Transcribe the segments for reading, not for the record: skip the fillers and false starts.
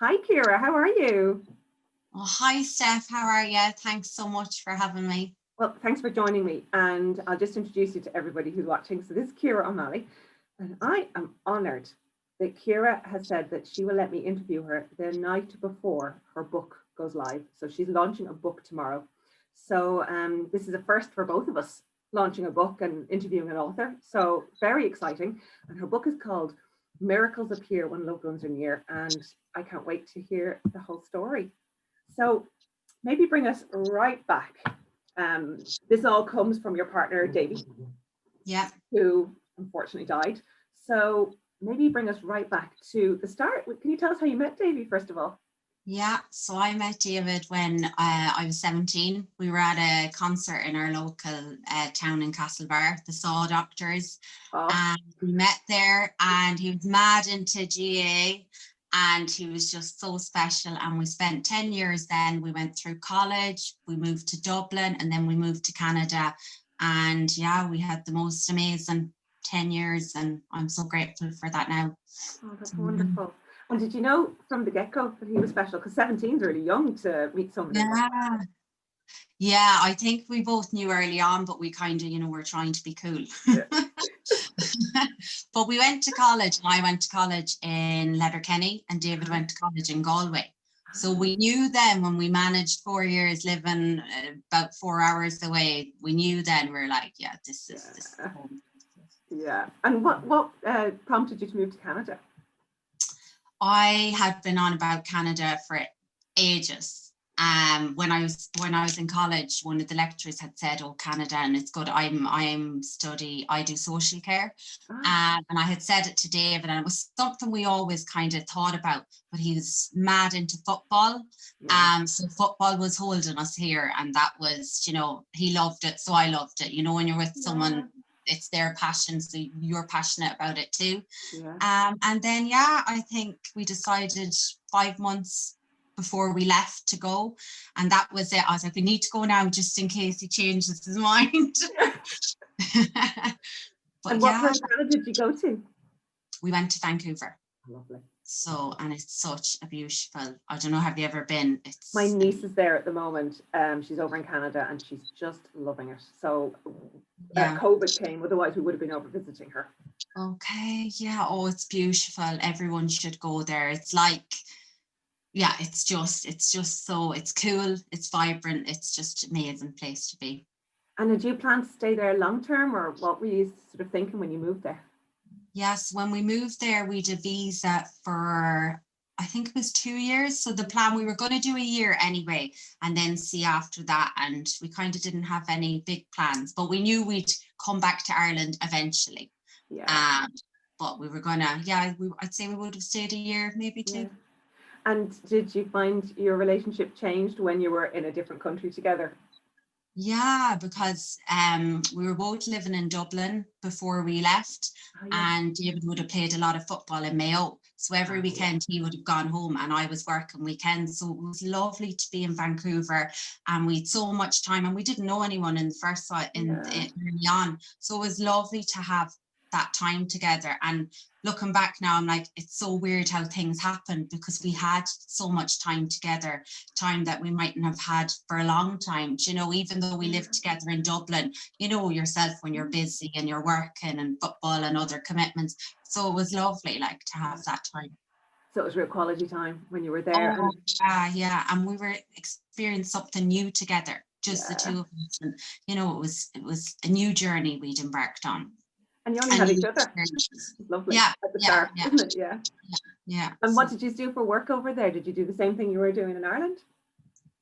Hi, Ciara. How are you? Oh, hi, Steph. How are you? Thanks so much for having me. Well, thanks for joining me. And I'll just introduce you to everybody who's watching. So this is Ciara O'Malley, and I am honoured that Ciara has said that she will let me interview her the night before her book goes live. So she's launching a book tomorrow. So this is a first for both of us, launching a book and interviewing an author. So very exciting. And her book is called Miracles Appear When Loved Ones Are Near. And I can't wait to hear the whole story. So maybe bring us right back. This all comes from your partner, Davy, Yeah. who unfortunately died. So maybe bring us right back to the start. Can you tell us how you met Davy, first of all? Yeah. So I met David when I was 17. We were at a concert in our local town in Castlebar, the Saw Doctors. And we met there, and he was mad into GA, and he was just so special. And we spent 10 years then. We went through college, we moved to Dublin, and then we moved to Canada. And yeah, we had the most amazing 10 years, and I'm so grateful for that now. Oh, that's wonderful. And did you know from the get-go that he was special? Because 17 is really young to meet somebody like that. Yeah, I think we both knew early on, but we kind of, were trying to be cool. Yeah. But we went to college, and I went to college in Letterkenny, and David went to college in Galway. So we knew then, when we managed 4 years living about 4 hours away, we knew then, we were like, yeah, this is home. Yeah. And what prompted you to move to Canada? I had been on about Canada for ages. When I was in college, one of the lecturers had said, "Oh, Canada, and it's good. I do social care," and I had said it to David, and it was something we always kind of thought about. But he was mad into football, so football was holding us here, and that was, he loved it, so I loved it. When you're with someone, it's their passion, so you're passionate about it too. And then I think we decided 5 months before we left to go, and that was it. I was like, we need to go now, just in case he changes his mind. But and what part of Canada did you go to? We went to Vancouver. Lovely. So, and it's such a beautiful, I don't know, have you ever been? My niece is there at the moment. She's over in Canada, and she's just loving it. So COVID came, otherwise we would have been over visiting her. Okay, yeah. Oh, it's beautiful. Everyone should go there. It's like, it's just so, it's cool, it's vibrant, it's just amazing place to be. And did you plan to stay there long term, or what were you sort of thinking when you moved there? Yes, when we moved there, we did a visa for, I think it was 2 years. So the plan, we were going to do a year anyway, and then see after that. And we kind of didn't have any big plans, but we knew we'd come back to Ireland eventually. But we were gonna, I'd say we would have stayed a year, maybe two. Yeah. And did you find your relationship changed when you were in a different country together? Yeah, because we were both living in Dublin before we left, and David would have played a lot of football in Mayo. So every weekend he would have gone home, and I was working weekends. So it was lovely to be in Vancouver, and we had so much time, and we didn't know anyone in the first early on. So it was lovely to have that time together. And looking back now, I'm like, it's so weird how things happened, because we had so much time together, time that we mightn't have had for a long time. Even though we lived together in Dublin, yourself when you're busy and you're working and football and other commitments. So it was lovely, to have that time. So it was real quality time when you were there. Oh, and we were experiencing something new together, just the two of us. And it was a new journey we'd embarked on. And you only had each other. Lovely. At the start, isn't it? Yeah. And what did you do for work over there? Did you do the same thing you were doing in Ireland?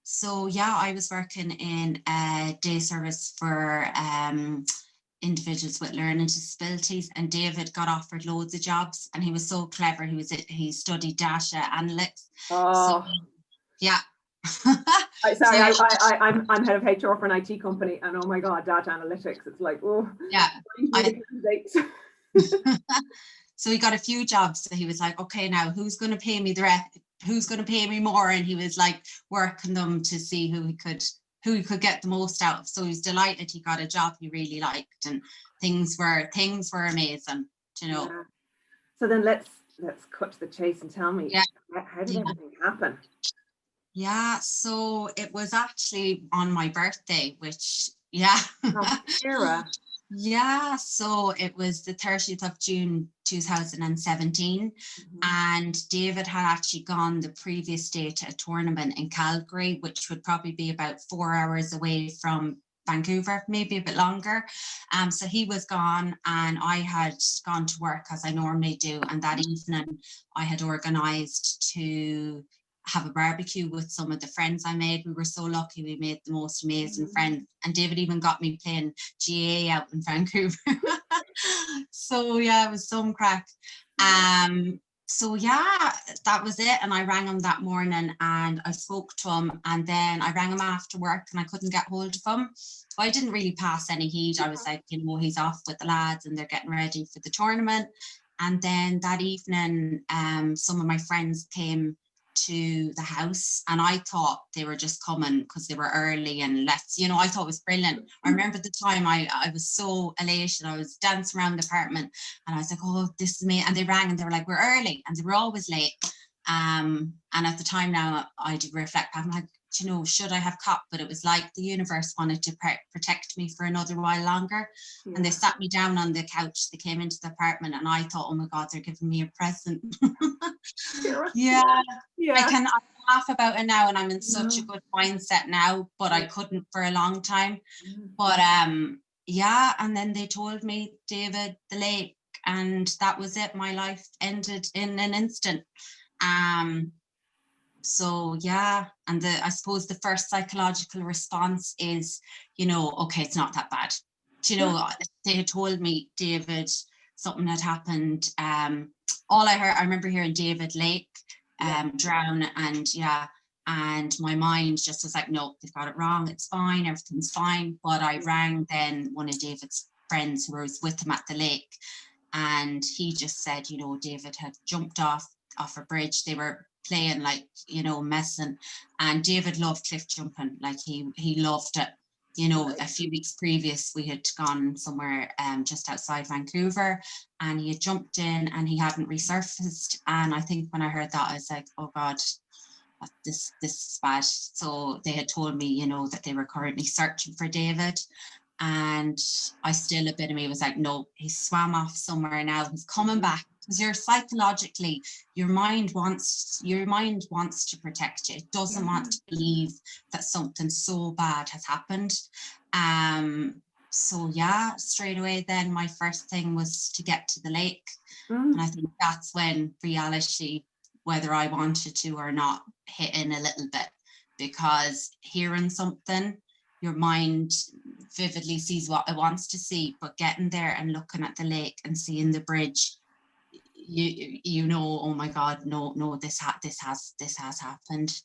So I was working in a day service for individuals with learning disabilities, and David got offered loads of jobs, and he was so clever. He studied data analytics. Oh, so, Sorry, I'm head of HR for an IT company, and oh my God, data analytics. It's like, oh, So he got a few jobs. So he was like, okay, now who's going to pay me who's going to pay me more? And he was like working them to see who he could get the most out of. So he's delighted he got a job he really liked, and things were amazing, So then let's let's cut to the chase and tell me, Yeah. how did everything happen? Yeah, so it was actually on my birthday, which, yeah. Oh, Ciara. Yeah, so it was the 30th of June 2017, and David had actually gone the previous day to a tournament in Calgary, which would probably be about 4 hours away from Vancouver, maybe a bit longer. So he was gone, and I had gone to work as I normally do. And that evening, I had organised to have a barbecue with some of the friends I made. We were so lucky, we made the most amazing friends. And David even got me playing GA out in Vancouver. So yeah, it was some crack. So yeah, that was it. And I rang him that morning and I spoke to him, and then I rang him after work and I couldn't get hold of him. I didn't really pass any heed. I was like, you know, he's off with the lads and they're getting ready for the tournament. And then that evening, some of my friends came to the house, and I thought they were just coming because they were early and let's, you know, I thought it was brilliant. I remember the time I was so elated. I was dancing around the apartment and I was like, oh, this is me. And they rang and they were like, we're early, and they were always late. And at the time now I do reflect, I'm like, you know, should I have caught? But it was like the universe wanted to protect me for another while longer. Yeah. And they sat me down on the couch. They came into the apartment and I thought, oh my God, they're giving me a present. Yeah. I can laugh about it now, and I'm in such a good mindset now, but I couldn't for a long time. But yeah, and then they told me David the lake, and that was it. My life ended in an instant. So yeah, and I suppose the first psychological response is, you know, okay, it's not that bad. You know, they had told me David, something had happened. All I remember hearing David Lake drown, and my mind just was like, no, they've got it wrong. It's fine, everything's fine. But I rang then one of David's friends who was with him at the lake, and he just said, you know, David had jumped off a bridge. They were playing, like, you know, messing, and David loved cliff jumping, like he loved it. You know, a few weeks previous we had gone somewhere just outside Vancouver, and he had jumped in and he hadn't resurfaced. And I think when I heard that, I was like, oh God, this is bad. So they had told me, you know, that they were currently searching for David. And a bit of me was like, no, he swam off somewhere now, he's coming back. Because you're psychologically, your mind wants to protect you. It doesn't want to believe that something so bad has happened. So yeah, straight away then my first thing was to get to the lake. And I think that's when reality, whether I wanted to or not, hit in a little bit, because hearing something, your mind vividly sees what it wants to see, but getting there and looking at the lake and seeing the bridge, you know, oh my God, no, this has happened.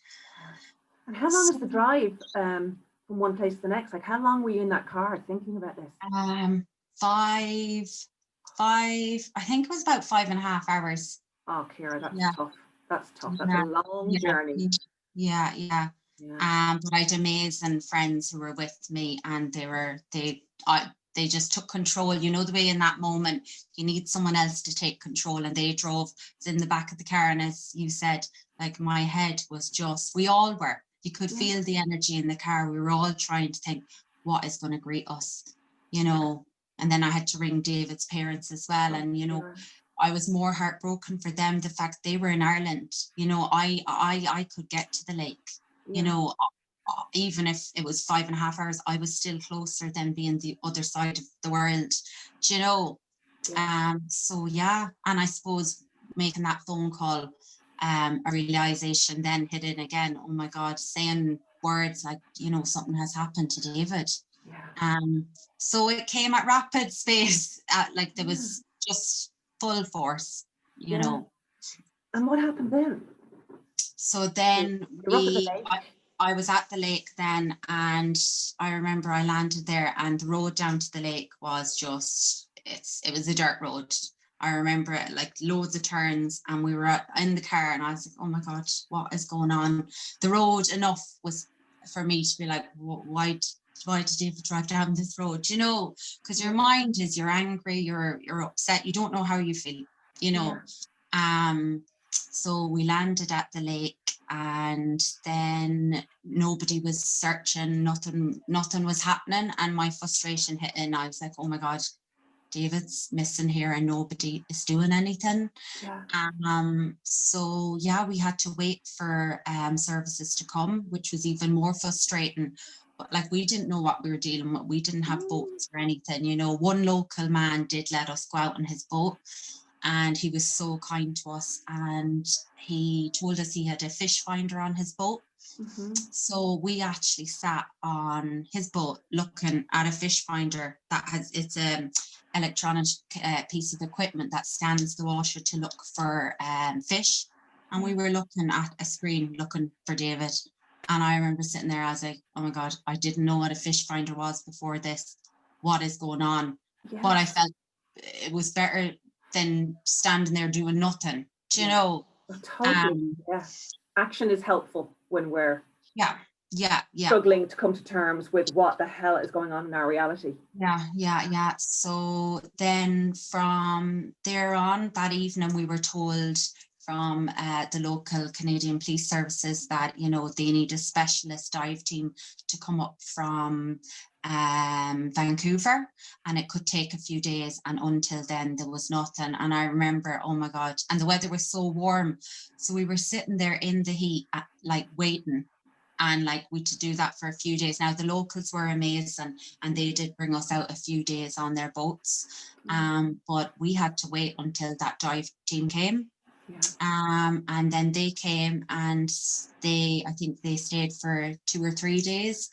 And how long is the drive from one place to the next? Like, how long were you in that car thinking about this? I think it was about 5.5 hours. Oh, Ciara, that's tough. That's tough. That's a long journey. Yeah. But I had amazing friends who were with me, and they just took control. You know, the way in that moment you need someone else to take control, and they drove. It's in the back of the car, and as you said, like, my head was just, we all were. You could feel the energy in the car. We were all trying to think, what is going to greet us, you know? And then I had to ring David's parents as well, and you know, I was more heartbroken for them, the fact they were in Ireland. You know, I could get to the lake. You know, even if it was 5.5 hours, I was still closer than being the other side of the world, you know. So yeah, and I suppose making that phone call, a realization then hit in again. Oh my God, saying words like, you know, something has happened to David. So it came at rapid space, like there was just full force, you know. And what happened then? So then I was at the lake then, and I remember I landed there, and the road down to the lake was just, it was a dirt road. I remember it, like loads of turns, and we were in the car and I was like, oh my God, what is going on? The road enough was for me to be like, why did David drive down this road? You know, because your mind is, you're angry, you're upset, you don't know how you feel, you know. So we landed at the lake, and then nobody was searching, nothing was happening, and my frustration hit in. I was like, oh my God, David's missing here and nobody is doing anything. Yeah. So yeah, we had to wait for services to come, which was even more frustrating. But like, we didn't know what we were dealing with. We didn't have boats or anything. You know, one local man did let us go out on his boat, and he was so kind to us, and he told us he had a fish finder on his boat. So we actually sat on his boat looking at a fish finder that has, it's a electronic piece of equipment that scans the water to look for fish. And we were looking at a screen looking for David. And I remember sitting there, I was like, oh my God, I didn't know what a fish finder was before this. What is going on? Yeah. But I felt it was better than standing there doing nothing, do you know? Totally. Yeah. Action is helpful when we're struggling to come to terms with what the hell is going on in our reality. Yeah. So then from there on, that evening, we were told from the local Canadian Police Services that, you know, they need a specialist dive team to come up from Vancouver, and it could take a few days, and until then there was nothing. And I remember, oh my God, and the weather was so warm, so we were sitting there in the heat like waiting, and like we to do that for a few days. Now the locals were amazing, and they did bring us out a few days on their boats, but we had to wait until that dive team came. And then they came, and I think they stayed for 2 or 3 days,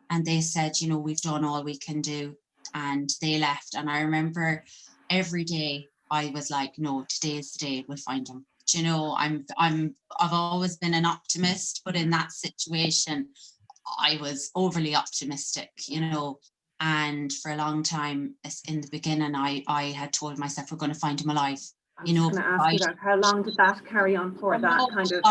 and they said, you know, we've done all we can do, and they left. And I remember every day I was like, no, today's the day, we'll find him. Do you know, I've always been an optimist, but in that situation I was overly optimistic, you know. And for a long time in the beginning, I had told myself, we're going to find him alive. You know, going to ask you that. How long did that carry on for? That kind of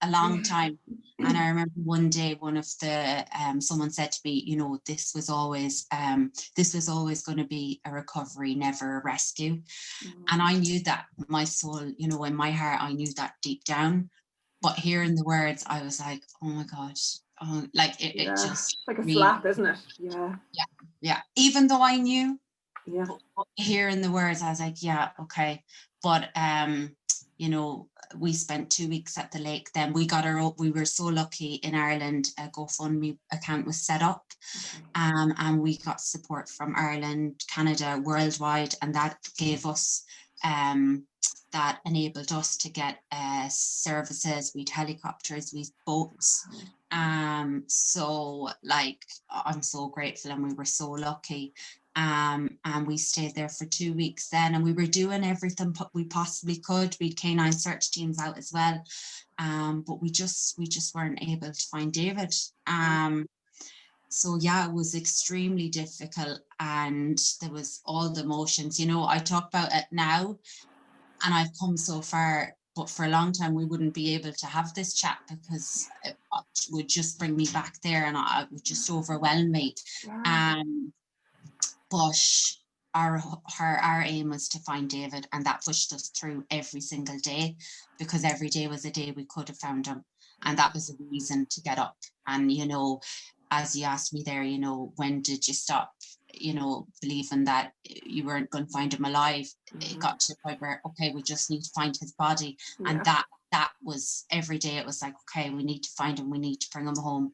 a long time. And I remember one day, one of the someone said to me, you know, this was always going to be a recovery, never a rescue. And I knew that, my soul, you know, in my heart, I knew that deep down. But hearing the words, I was like, oh my gosh, like it just like a slap, isn't it? Yeah. Even though I knew. Yeah. Hearing the words, I was like, yeah, okay. But you know, we spent 2 weeks at the lake. Then we were so lucky in Ireland, a GoFundMe account was set up, and we got support from Ireland, Canada, worldwide, and that gave us that enabled us to get services. We'd helicopters, we'd boats. So like, I'm so grateful, and we were so lucky. And we stayed there for 2 weeks then, and we were doing everything we possibly could. We'd canine search teams out as well, but we just weren't able to find David. So yeah, it was extremely difficult, and there was all the emotions. You know, I talk about it now, and I've come so far, but for a long time we wouldn't be able to have this chat because it would just bring me back there, and it would just overwhelm me. But our aim was to find David, and that pushed us through every single day, because every day was a day we could have found him, and that was a reason to get up. And you know, as you asked me there, you know, when did you stop, you know, believing that you weren't going to find him alive? It got to the point where, okay, we just need to find his body. And that was every day. It was like, okay, we need to find him, we need to bring him home.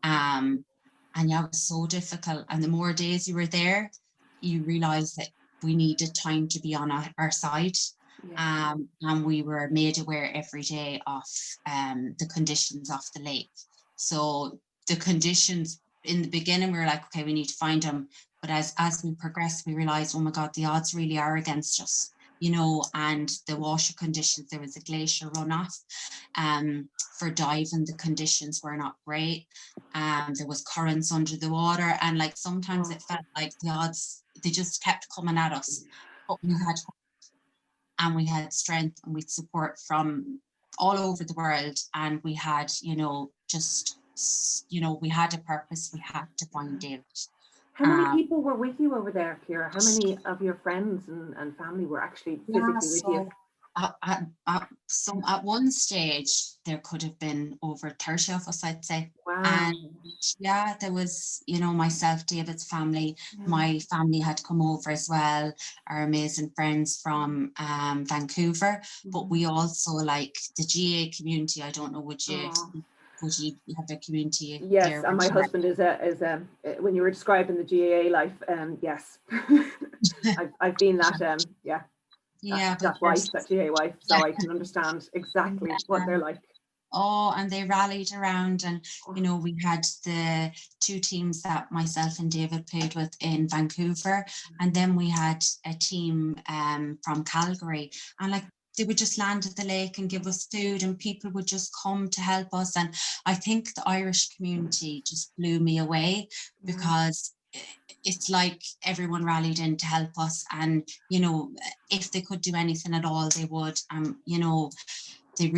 And yeah, it was so difficult. And the more days you were there, you realize that we needed time to be on our side. And we were made aware every day of the conditions of the lake. So the conditions in the beginning, we were like, okay, we need to find him. But as we progressed, we realized, oh my God, the odds really are against us, you know. And the water conditions, there was a glacier runoff. For diving, the conditions were not great. There was currents under the water, and like sometimes it felt like the odds, they just kept coming at us. But we had hope, and we had strength, and we had support from all over the world, and we had, you know, just, you know, we had a purpose. We had to find David. How many people were with you over there, Ciara? How many of your friends and family were actually physically with you? at one stage there could have been over 30 of us, I'd say. Wow. And yeah, there was, you know, myself, David's family, Yeah. my family had come over as well, our amazing friends from Vancouver, but we also, like, the GA community, I don't know, would you have a community Yes, there? and my husband is when you were describing the GAA life, yes. I've been that, Yeah, that wife, that GAA wife, so I can understand exactly what they're like. Oh, and they rallied around, and you know, we had the 2 teams that myself and David played with in Vancouver, and then we had a team from Calgary, and like they would just land at the lake and give us food, and people would just come to help us. And I think the Irish community just blew me away, because it's like everyone rallied in to help us, and you know, if they could do anything at all, they would. You know, it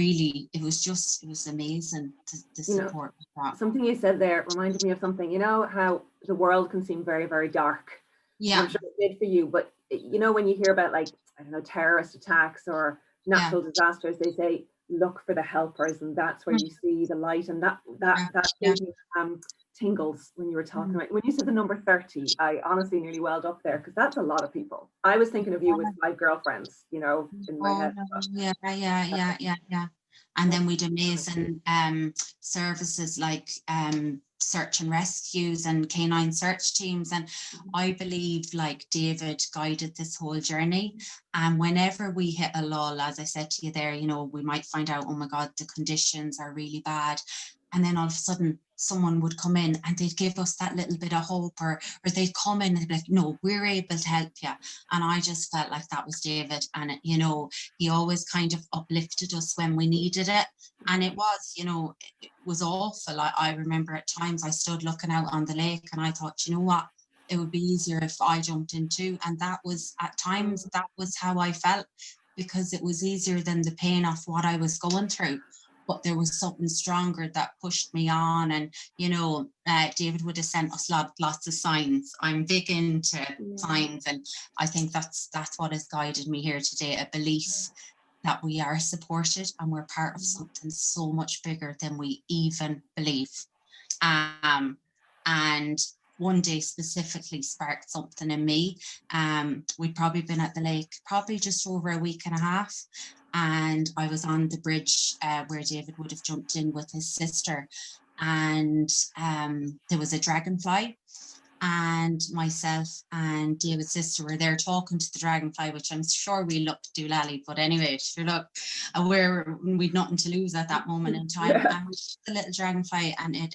was amazing, the support. Something you said there reminded me of something. You know how the world can seem very, very dark. Yeah. I'm sure it did for you, but you know, when you hear about, like, I don't know, terrorist attacks or natural disasters, they say look for the helpers, and that's where you see the light. And that gave me tingles when you were talking about, when you said the number 30. I honestly nearly welled up there, because that's a lot of people. I was thinking of you with 5 girlfriends, you know, in my head. Yeah. And then we'd amazing services like search and rescues and canine search teams. And I believe, like, David guided this whole journey. And whenever we hit a lull, as I said to you there, you know, we might find out, oh my God, the conditions are really bad. And then all of a sudden someone would come in and they'd give us that little bit of hope, or they'd come in and they'd be like, no, we're able to help you. And I just felt like that was David. And, you know, he always kind of uplifted us when we needed it. And it was, you know, it was awful. I remember at times I stood looking out on the lake and I thought, you know what, it would be easier if I jumped in too. And that was, at times, that was how I felt, because it was easier than the pain of what I was going through. But there was something stronger that pushed me on. And, you know, David would have sent us lots of signs. I'm big into signs, and I think that's what has guided me here today, a belief that we are supported and we're part of something so much bigger than we even believe. And one day specifically sparked something in me. We'd probably been at the lake probably just over a week and a half, and I was on the bridge where David would have jumped in with his sister, and there was a dragonfly, and myself and David's sister were there talking to the dragonfly, which I'm sure we looked doolally, but anyway, sure, look, we'd nothing to lose at that moment in time. And the little dragonfly, and it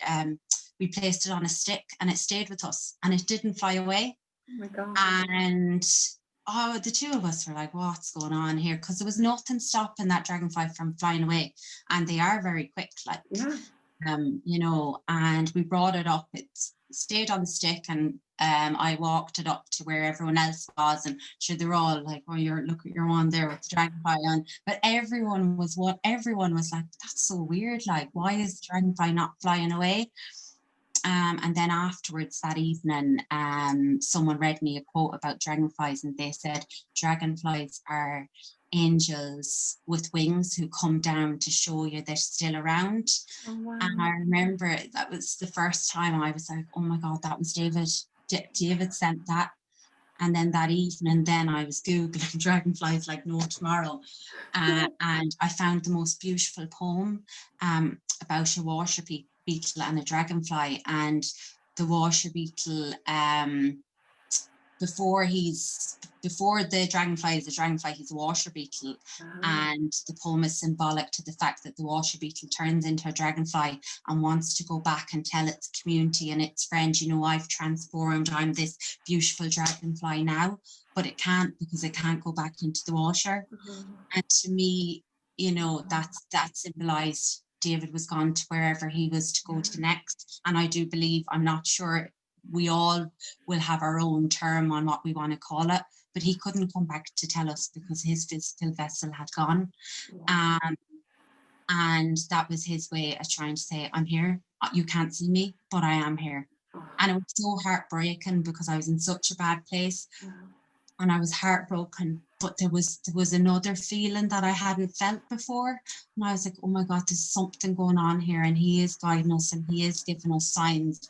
we placed it on a stick and it stayed with us and it didn't fly away. Oh my God. And the 2 of us were like, what's going on here? Because there was nothing stopping that dragonfly from flying away, and they are very quick, like, you know. And we brought it up, it stayed on the stick, and I walked it up to where everyone else was, and sure, they're all like, oh, look at your one there with the dragonfly on. But everyone was like, that's so weird, like, why is the dragonfly not flying away? And then afterwards that evening, someone read me a quote about dragonflies, and they said dragonflies are angels with wings who come down to show you they're still around. Oh, wow. And I remember that was the first time I was like, oh my God, that was David. David sent that. And then that evening, then I was Googling dragonflies like no tomorrow. And I found the most beautiful poem about a washer beetle and a dragonfly. And the washer beetle, before the dragonfly is a dragonfly, he's a washer beetle. And the poem is symbolic to the fact that the washer beetle turns into a dragonfly and wants to go back and tell its community and its friends, you know, I've transformed, I'm this beautiful dragonfly now. But it can't, because it can't go back into the washer. And to me, you know, that symbolized David was gone to wherever he was to go to next. And I do believe, I'm not sure, we all will have our own term on what we want to call it, but he couldn't come back to tell us because his physical vessel had gone. And that was his way of trying to say, I'm here, you can't see me, but I am here. And it was so heartbreaking because I was in such a bad place. And I was heartbroken but there was another feeling that I hadn't felt before. And I was like, oh my God, there's something going on here, and he is guiding us and he is giving us signs.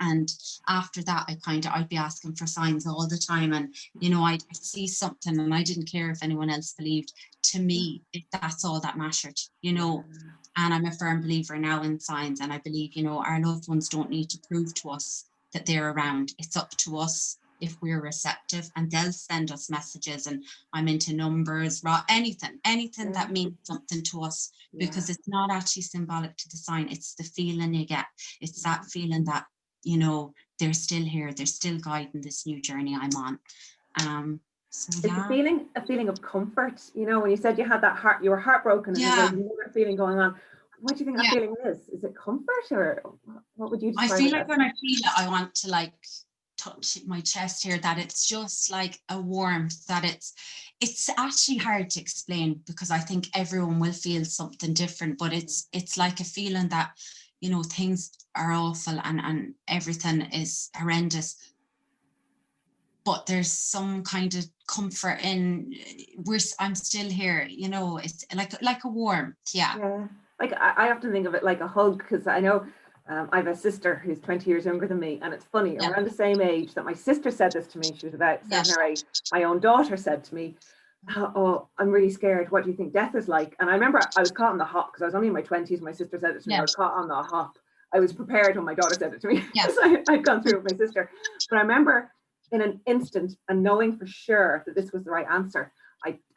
And after that, I'd be asking for signs all the time. And, you know, I'd see something and I didn't care if anyone else believed. To me, that's all that mattered, you know. And I'm a firm believer now in signs. And I believe, you know, our loved ones don't need to prove to us that they're around. It's up to us if we're receptive, and they'll send us messages. And I'm into numbers, anything that means something to us, because it's not actually symbolic to the sign. It's the feeling you get. It's that feeling that, you know, they're still here, they're still guiding this new journey I'm on. So it's a feeling of comfort, you know, when you said you had that heart, you were heartbroken and there was another feeling going on. What do you think that feeling is? Is it comfort, or what would you describe I feel it like as? when I feel it, I want to like touch my chest here, that it's just like a warmth, that it's actually hard to explain, because I think everyone will feel something different, but it's like a feeling that, you know, things are awful and everything is horrendous, but there's some kind of comfort in I'm still here, you know. It's like a warmth. Yeah, like I often think of it like a hug, because I know I have a sister who's 20 years younger than me, and it's funny, around the same age that my sister said this to me, she was about 7 or 8, my own daughter said to me, oh, I'm really scared, what do you think death is like? And I remember I was caught on the hop, because I was only in my 20s, my sister said it to me, I was caught on the hop. I was prepared when my daughter said it to me, because I'd gone through it with my sister. But I remember in an instant, and knowing for sure that this was the right answer,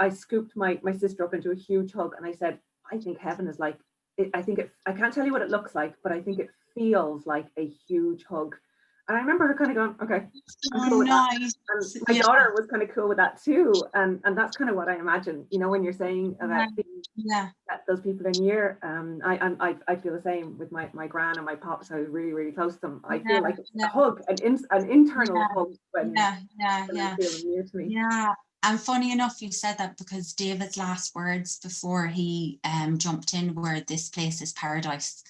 I scooped my sister up into a huge hug, and I said, I think heaven is like, I can't tell you what it looks like, but I think it feels like a huge hug. And I remember her kind of going, okay, I'm cool with that. And my daughter was kind of cool with that too. And that's kind of what I imagine, you know, when you're saying about that those people are near. I feel the same with my gran and my pops. I was really, really close to them. I feel like it's a hug, an internal hug when they feel near to me. Yeah. And funny enough, you said that, because David's last words before he jumped in were, "This place is paradise."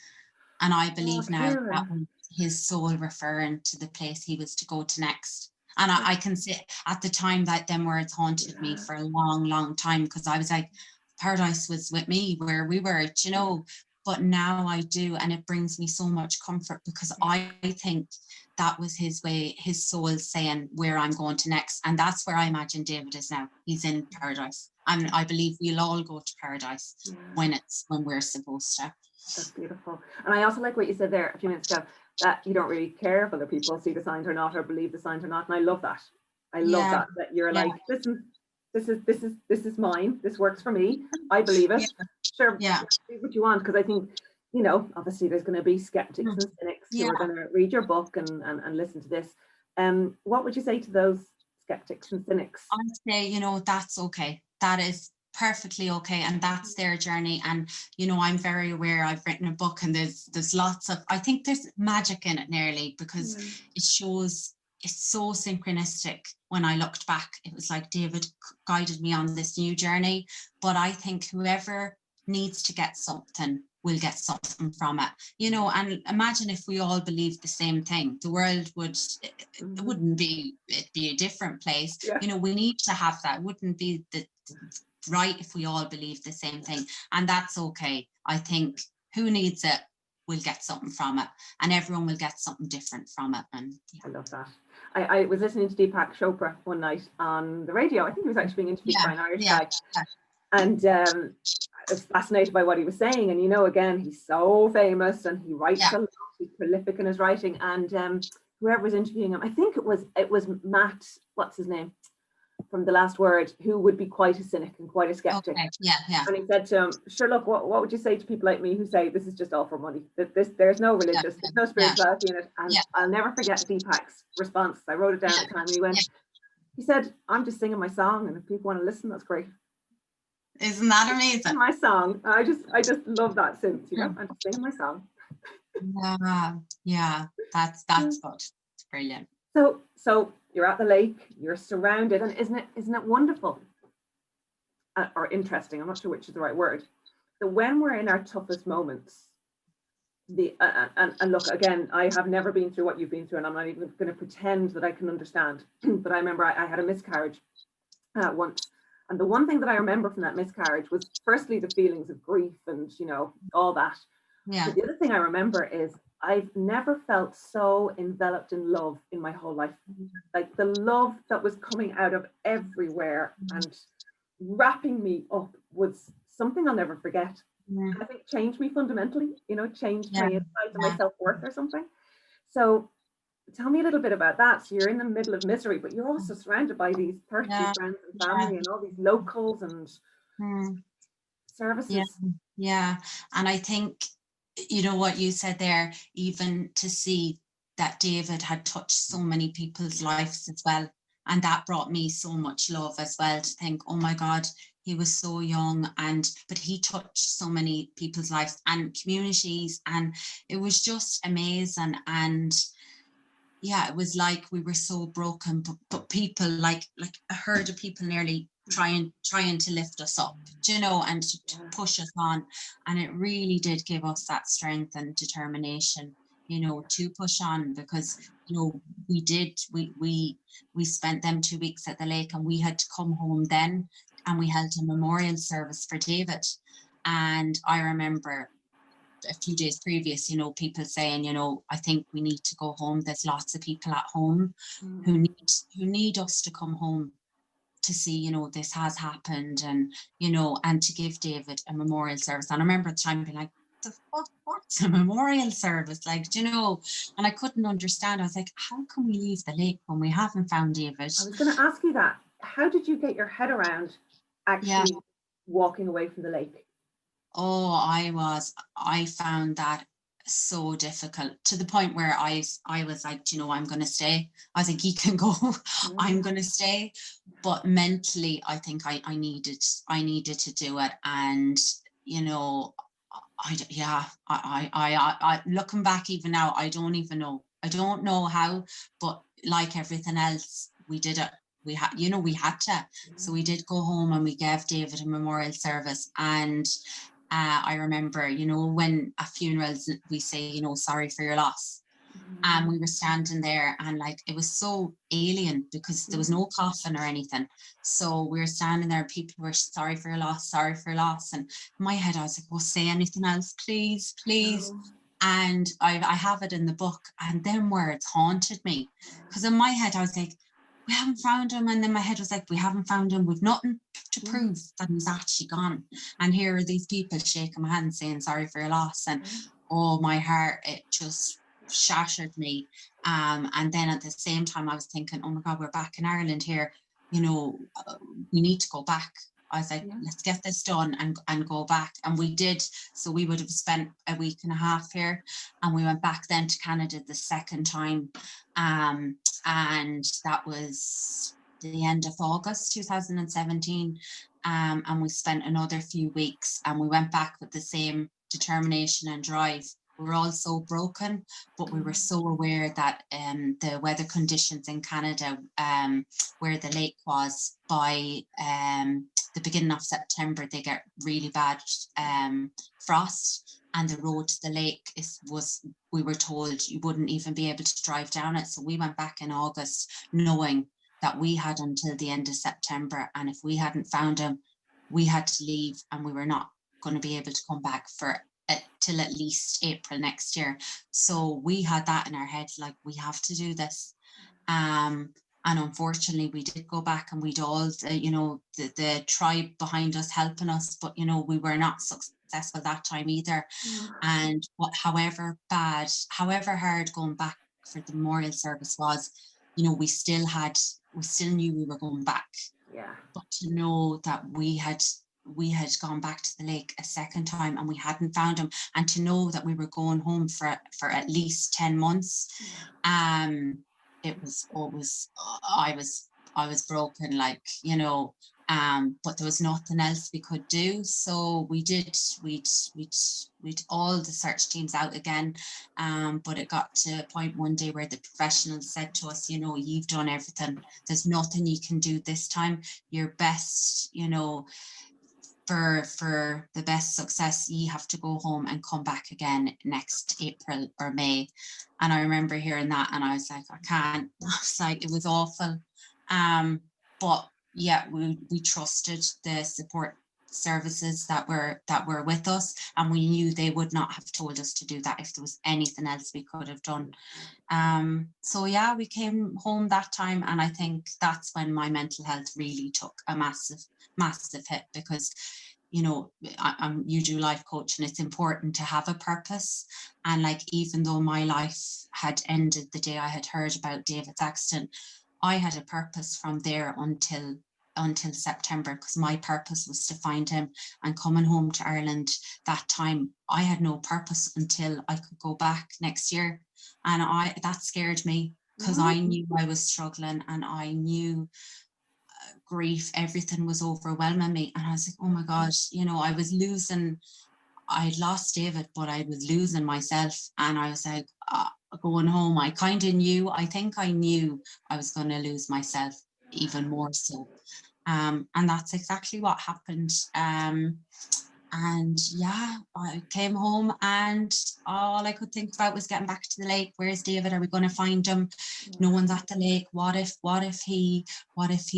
And I believe now that was his soul referring to the place he was to go to next. And I can say at the time that them words haunted me for a long, long time, because I was like, paradise was with me where we were, you know. But now I do, and it brings me so much comfort, because I think that was his way, his soul saying where I'm going to next. And that's where I imagine David is now. He's in paradise. And I believe we'll all go to paradise when we're supposed to. That's beautiful. And I also like what you said there a few minutes ago, that you don't really care if other people see the signs or not, or believe the signs or not. And I love that. I love that you're like, listen, this is mine. This works for me. I believe it. Sure. Do what you want, because I think, you know, obviously there's going to be skeptics and cynics who are going to read your book and listen to this. What would you say to those skeptics and cynics? I'd say, you know, that's okay. That is perfectly okay, and that's their journey. And, you know, I'm very aware, I've written a book, and there's lots of, I think there's magic in it nearly, because it shows, it's so synchronistic. When I looked back, it was like David guided me on this new journey. But I think whoever needs to get something will get something from it, you know. And imagine if we all believed the same thing, the world it'd be a different place. You know, we need to have that. It wouldn't be right if we all believe the same thing, and that's okay. I think who needs it will get something from it, and everyone will get something different from it. And I love that. I was listening to Deepak Chopra one night on the radio. I think he was actually being interviewed by an Irish guy, and I was fascinated by what he was saying. And, you know, again, he's so famous and he writes a lot, he's prolific in his writing. And whoever was interviewing him, I think it was Matt, what's his name, from The Last Word, who would be quite a cynic and quite a skeptic. And he said to him, sure, look, what would you say to people like me who say this is just all for money, that there's no religious, there's no spirituality in it? And I'll never forget Deepak's response. I wrote it down at the time, and he said, I'm just singing my song, and if people want to listen, that's great. Isn't that amazing? My song. I just love that sense, you know. I'm just singing my song. That's good. It's brilliant. So you're at the lake, you're surrounded, and isn't it wonderful or interesting? I'm not sure which is the right word. So when we're in our toughest moments, and look, again, I have never been through what you've been through, and I'm not even going to pretend that I can understand. But I remember I had a miscarriage once. And the one thing that I remember from that miscarriage was firstly the feelings of grief and, all that. Yeah. But the other thing I remember is I've never felt so enveloped in love in my whole life. Like the love that was coming out of everywhere and wrapping me up was something I'll never forget. Yeah. I think changed me fundamentally, changed Yeah. my insights and Yeah. my self-worth or something. So tell me a little bit about that. So you're in the middle of misery, but you're also surrounded by these thirsty Yeah. friends and family and all these locals and services. Yeah. Yeah. And I think, what you said there, even to see that David had touched so many people's lives as well. And that brought me so much love as well, to think, oh my God, he was so young, but he touched so many people's lives and communities, and it was just amazing. And yeah, it was like we were so broken, but people, like a herd of people nearly trying to lift us up, and to push us on. And it really did give us that strength and determination, to push on, because we spent them 2 weeks at the lake, and we had to come home then, and we held a memorial service for David. And I remember a few days previous, people saying, I think we need to go home. There's lots of people at home who need us to come home to see, this has happened, and, and to give David a memorial service. And I remember at the time being like, what's a memorial service? Like, and I couldn't understand. I was like, how can we leave the lake when we haven't found David? I was going to ask you that. How did you get your head around actually walking away from the lake? Oh, I found that so difficult, to the point where I was like, I'm going to stay. I was like, he can go, I'm going to stay. But mentally, I think I needed to do it. And, I looking back even now, I don't even know. I don't know how, but like everything else, we did it. We had to. So we did go home, and we gave David a memorial service. And I remember, when at funerals we say, sorry for your loss. And we were standing there, and like, it was so alien because there was no coffin or anything. So we were standing there, people were sorry for your loss, sorry for your loss. And in my head, I was like, well, say anything else, please, please. No. And I have it in the book, and them words haunted me, because in my head, I was like, we haven't found him. And then my head was like, we haven't found him. We've nothing to prove that he's actually gone. And here are these people shaking my hand saying sorry for your loss. And oh, my heart, it just shattered me. And then at the same time, I was thinking, oh my God, we're back in Ireland here. We need to go back. I was like, let's get this done and go back. And we did. So we would have spent a week and a half here, and we went back then to Canada the second time. And that was the end of August 2017. And we spent another few weeks, and we went back with the same determination and drive. We were all so broken, but we were so aware that the weather conditions in Canada, where the lake was, by the beginning of September, they get really bad frost, and the road to the lake we were told you wouldn't even be able to drive down it. So we went back in August, knowing that we had until the end of September, and if we hadn't found him, we had to leave, and we were not going to be able to come back till at least April next year. So we had that in our heads, like, we have to do this. And unfortunately, we did go back, and we'd all, the tribe behind us helping us, but, we were not successful that time either. And however hard going back for the memorial service was, we still knew we were going back. Yeah. But to know that we had gone back to the lake a second time, and we hadn't found him, and to know that we were going home for at least 10 months, I was broken, like, but there was nothing else we could do. So we'd all the search teams out again, but it got to a point one day where the professionals said to us, you've done everything, there's nothing you can do this time. Your best, for the best success, you have to go home and come back again next April or May. And I remember hearing that, and I was like, I can't. I was like, it was awful. But we trusted the support services that were with us, and we knew they would not have told us to do that if there was anything else we could have done. So yeah, we came home that time, and I think that's when my mental health really took a massive hit, because you know, you do life coaching, it's important to have a purpose. And like, even though my life had ended the day I had heard about David's accident, I had a purpose from there until September, because my purpose was to find him. And coming home to Ireland that time, I had no purpose until I could go back next year. And that scared me, because I knew I was struggling, and I knew grief, everything was overwhelming me. And I was like, oh my gosh, you know, I'd lost David, but I was losing myself. And I was like, going home, I think I knew I was going to lose myself even more so. And that's exactly what happened. And yeah, I came home, and all I could think about was getting back to the lake. Where's David? Are we going to find him? No one's at the lake. What if he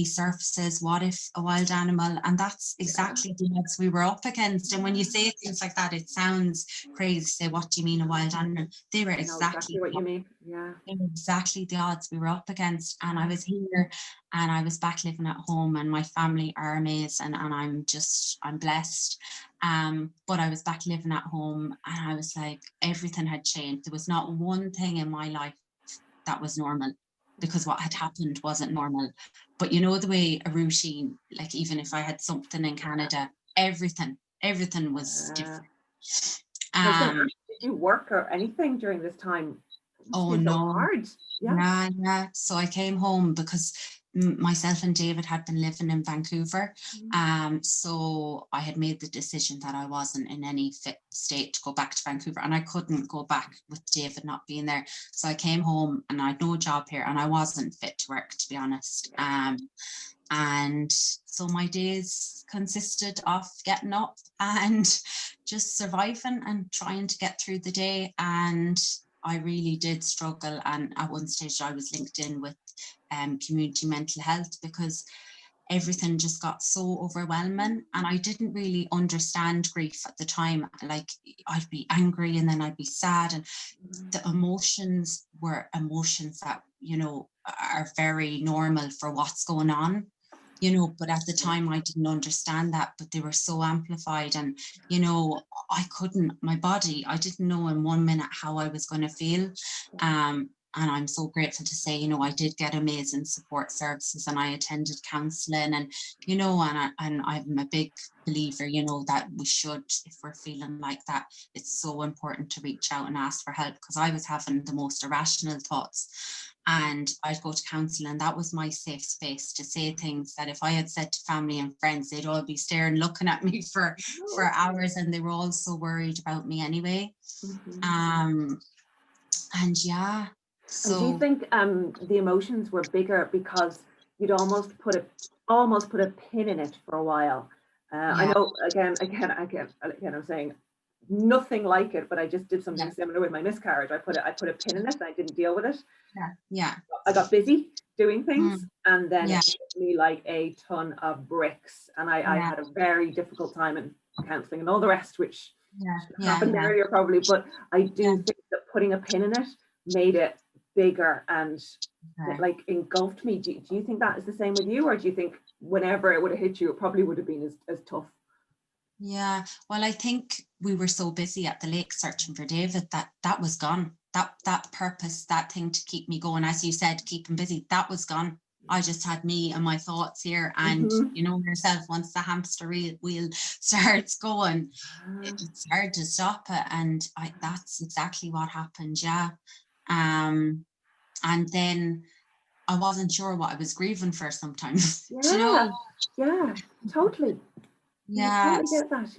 surfaces? What if a wild animal? And that's exactly the odds we were up against. And when you say things like that, it sounds crazy to say, what do you mean a wild animal? They were exactly what you mean. Yeah. They were exactly the odds we were up against. And I was here, and I was back living at home, and my family are amazing, and I'm blessed. But I was back living at home, and I was like, everything had changed. There was not one thing in my life that was normal, because what had happened wasn't normal. But you know, the way a routine, like even if I had something in Canada, everything was different. Did you work or anything during this time? Oh no. So hard. Yeah. So I came home because myself and David had been living in Vancouver. So I had made the decision that I wasn't in any fit state to go back to Vancouver, and I couldn't go back with David not being there. So I came home, and I had no job here, and I wasn't fit to work, to be honest. And so my days consisted of getting up and just surviving and trying to get through the day. And I really did struggle. And at one stage I was linked in with community mental health, because everything just got so overwhelming, and I didn't really understand grief at the time. Like, I'd be angry, and then I'd be sad, and the emotions were emotions that, you know, are very normal for what's going on, you know, but at the time I didn't understand that, but they were so amplified. And, you know, I didn't know in 1 minute how I was going to feel. And I'm so grateful to say, you know, I did get amazing support services, and I attended counselling, and, you know, and I'm a big believer, you know, that we should, if we're feeling like that, it's so important to reach out and ask for help, because I was having the most irrational thoughts. And I'd go to counselling, and that was my safe space to say things that if I had said to family and friends, they'd all be staring, looking at me for hours, and they were all so worried about me anyway. And yeah. So, and do you think the emotions were bigger because you'd almost put a pin in it for a while? I know, again, I'm saying nothing like it, but I just did something similar with my miscarriage. I put a pin in it, and I didn't deal with it. I got busy doing things, and then it hit me like a ton of bricks, and I had a very difficult time in counselling and all the rest, which happened earlier probably, but I do think that putting a pin in it made it bigger, and it like engulfed me. Do you think that is the same with you, or do you think whenever it would have hit you, it probably would have been as tough? Yeah, well, I think we were so busy at the lake searching for David that was gone. That purpose, that thing to keep me going, as you said, keep him busy, that was gone. I just had me and my thoughts here, and you know yourself, once the hamster wheel starts going, it's hard to stop it. And that's exactly what happened. And then I wasn't sure what I was grieving for sometimes. You know? Yeah, totally. I totally get that.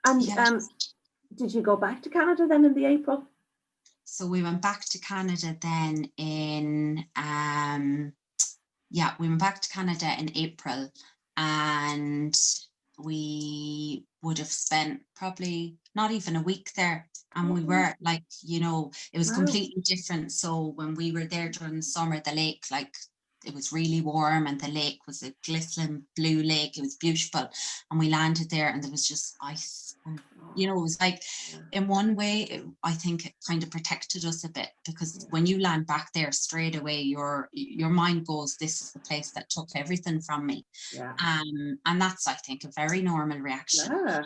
And did you go back to Canada then in the April? So we went back to Canada then in we went back to Canada in April, and we would have spent probably not even a week there. And we were like, you know, it was completely different. So when we were there during the summer, the lake, like, it was really warm, and the lake was a glistening blue lake. It was beautiful, and we landed there, and there was just ice. And, you know, it was like, in one way, I think it kind of protected us a bit, because when you land back there straight away, your mind goes, "This is the place that took everything from me." Yeah. And that's, I think, a very normal reaction. Yeah.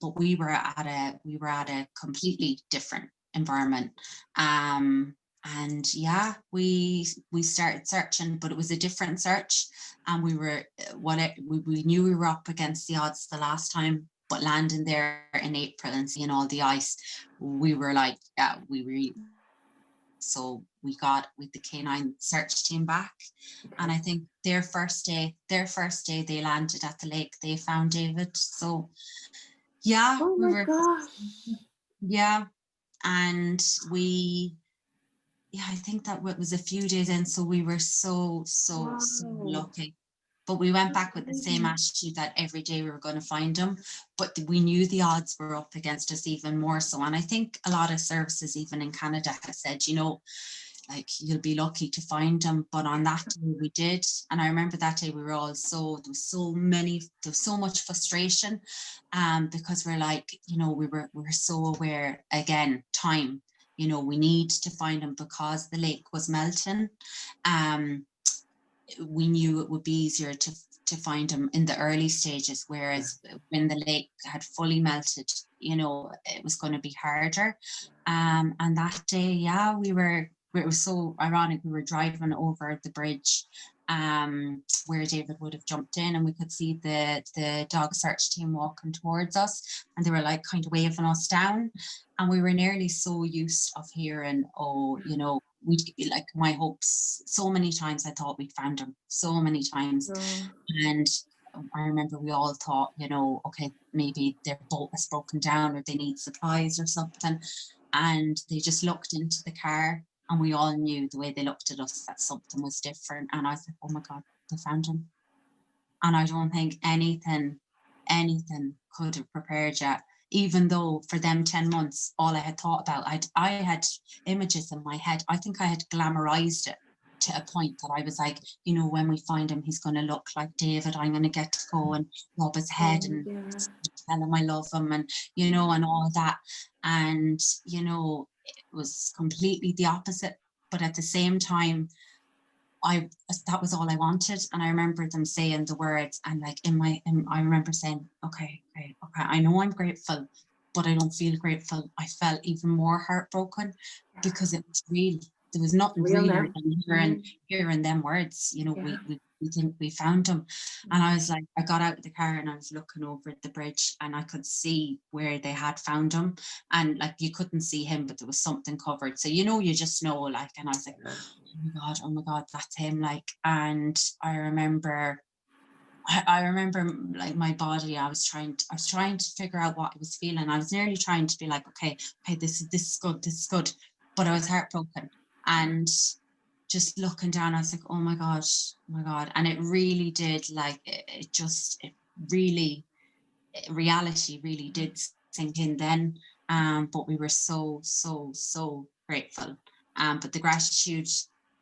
But we were at a completely different environment. And yeah, we started searching, but it was a different search, and we knew we were up against the odds the last time, but landing there in April and seeing all the ice, we were like, yeah, so we got with the canine search team back. And I think their first day they landed at the lake, they found David. So yeah, Oh my gosh. Yeah, and I think that was a few days in, so we were so lucky. But we went back with the same attitude that every day we were going to find them, but we knew the odds were up against us even more so. And I think a lot of services, even in Canada, have said, you know, like, you'll be lucky to find them. But on that day we did. And I remember that day we were all there was so much frustration, because we're like, you know, we were so aware, again, time, you know, we need to find them because the lake was melting. We knew it would be easier to find them in the early stages, whereas when the lake had fully melted, you know, it was going to be harder. And that day, yeah, it was so ironic. We were driving over the bridge, where David would have jumped in, and we could see the dog search team walking towards us, and they were like kind of waving us down. And we were nearly so used of hearing, oh, you know, like, my hopes, so many times I thought we'd found him, so many times. And I remember we all thought, you know, okay, maybe their boat has broken down, or they need supplies or something. And they just looked into the car, and we all knew the way they looked at us that something was different. And I was like, oh my God, they found him. And I don't think anything could have prepared you, even though for them 10 months, all I had thought about, I had images in my head. I think I had glamorized it to a point that I was like, you know, when we find him, he's going to look like David. I'm going to get to go and rub his head and tell him I love him, and, you know, and all that. And, you know, it was completely the opposite. But at the same time, that was all I wanted. And I remember them saying the words, and like I remember saying, okay, I know I'm grateful, but I don't feel grateful. I felt even more heartbroken, because it was real. There was nothing realer than hearing them words. You know, we think we found them. And I was like, I got out of the car and I was looking over at the bridge, and I could see where they had found him. And like, you couldn't see him, but there was something covered. So, you know, you just know, like, and I was like, oh my God, that's him. Like, and I remember like my body, I was trying to figure out what I was feeling. I was nearly trying to be like, okay, this is good. But I was heartbroken. And just looking down, I was like, oh my God. And it really did, like, reality really did sink in then. But we were so grateful. But the gratitude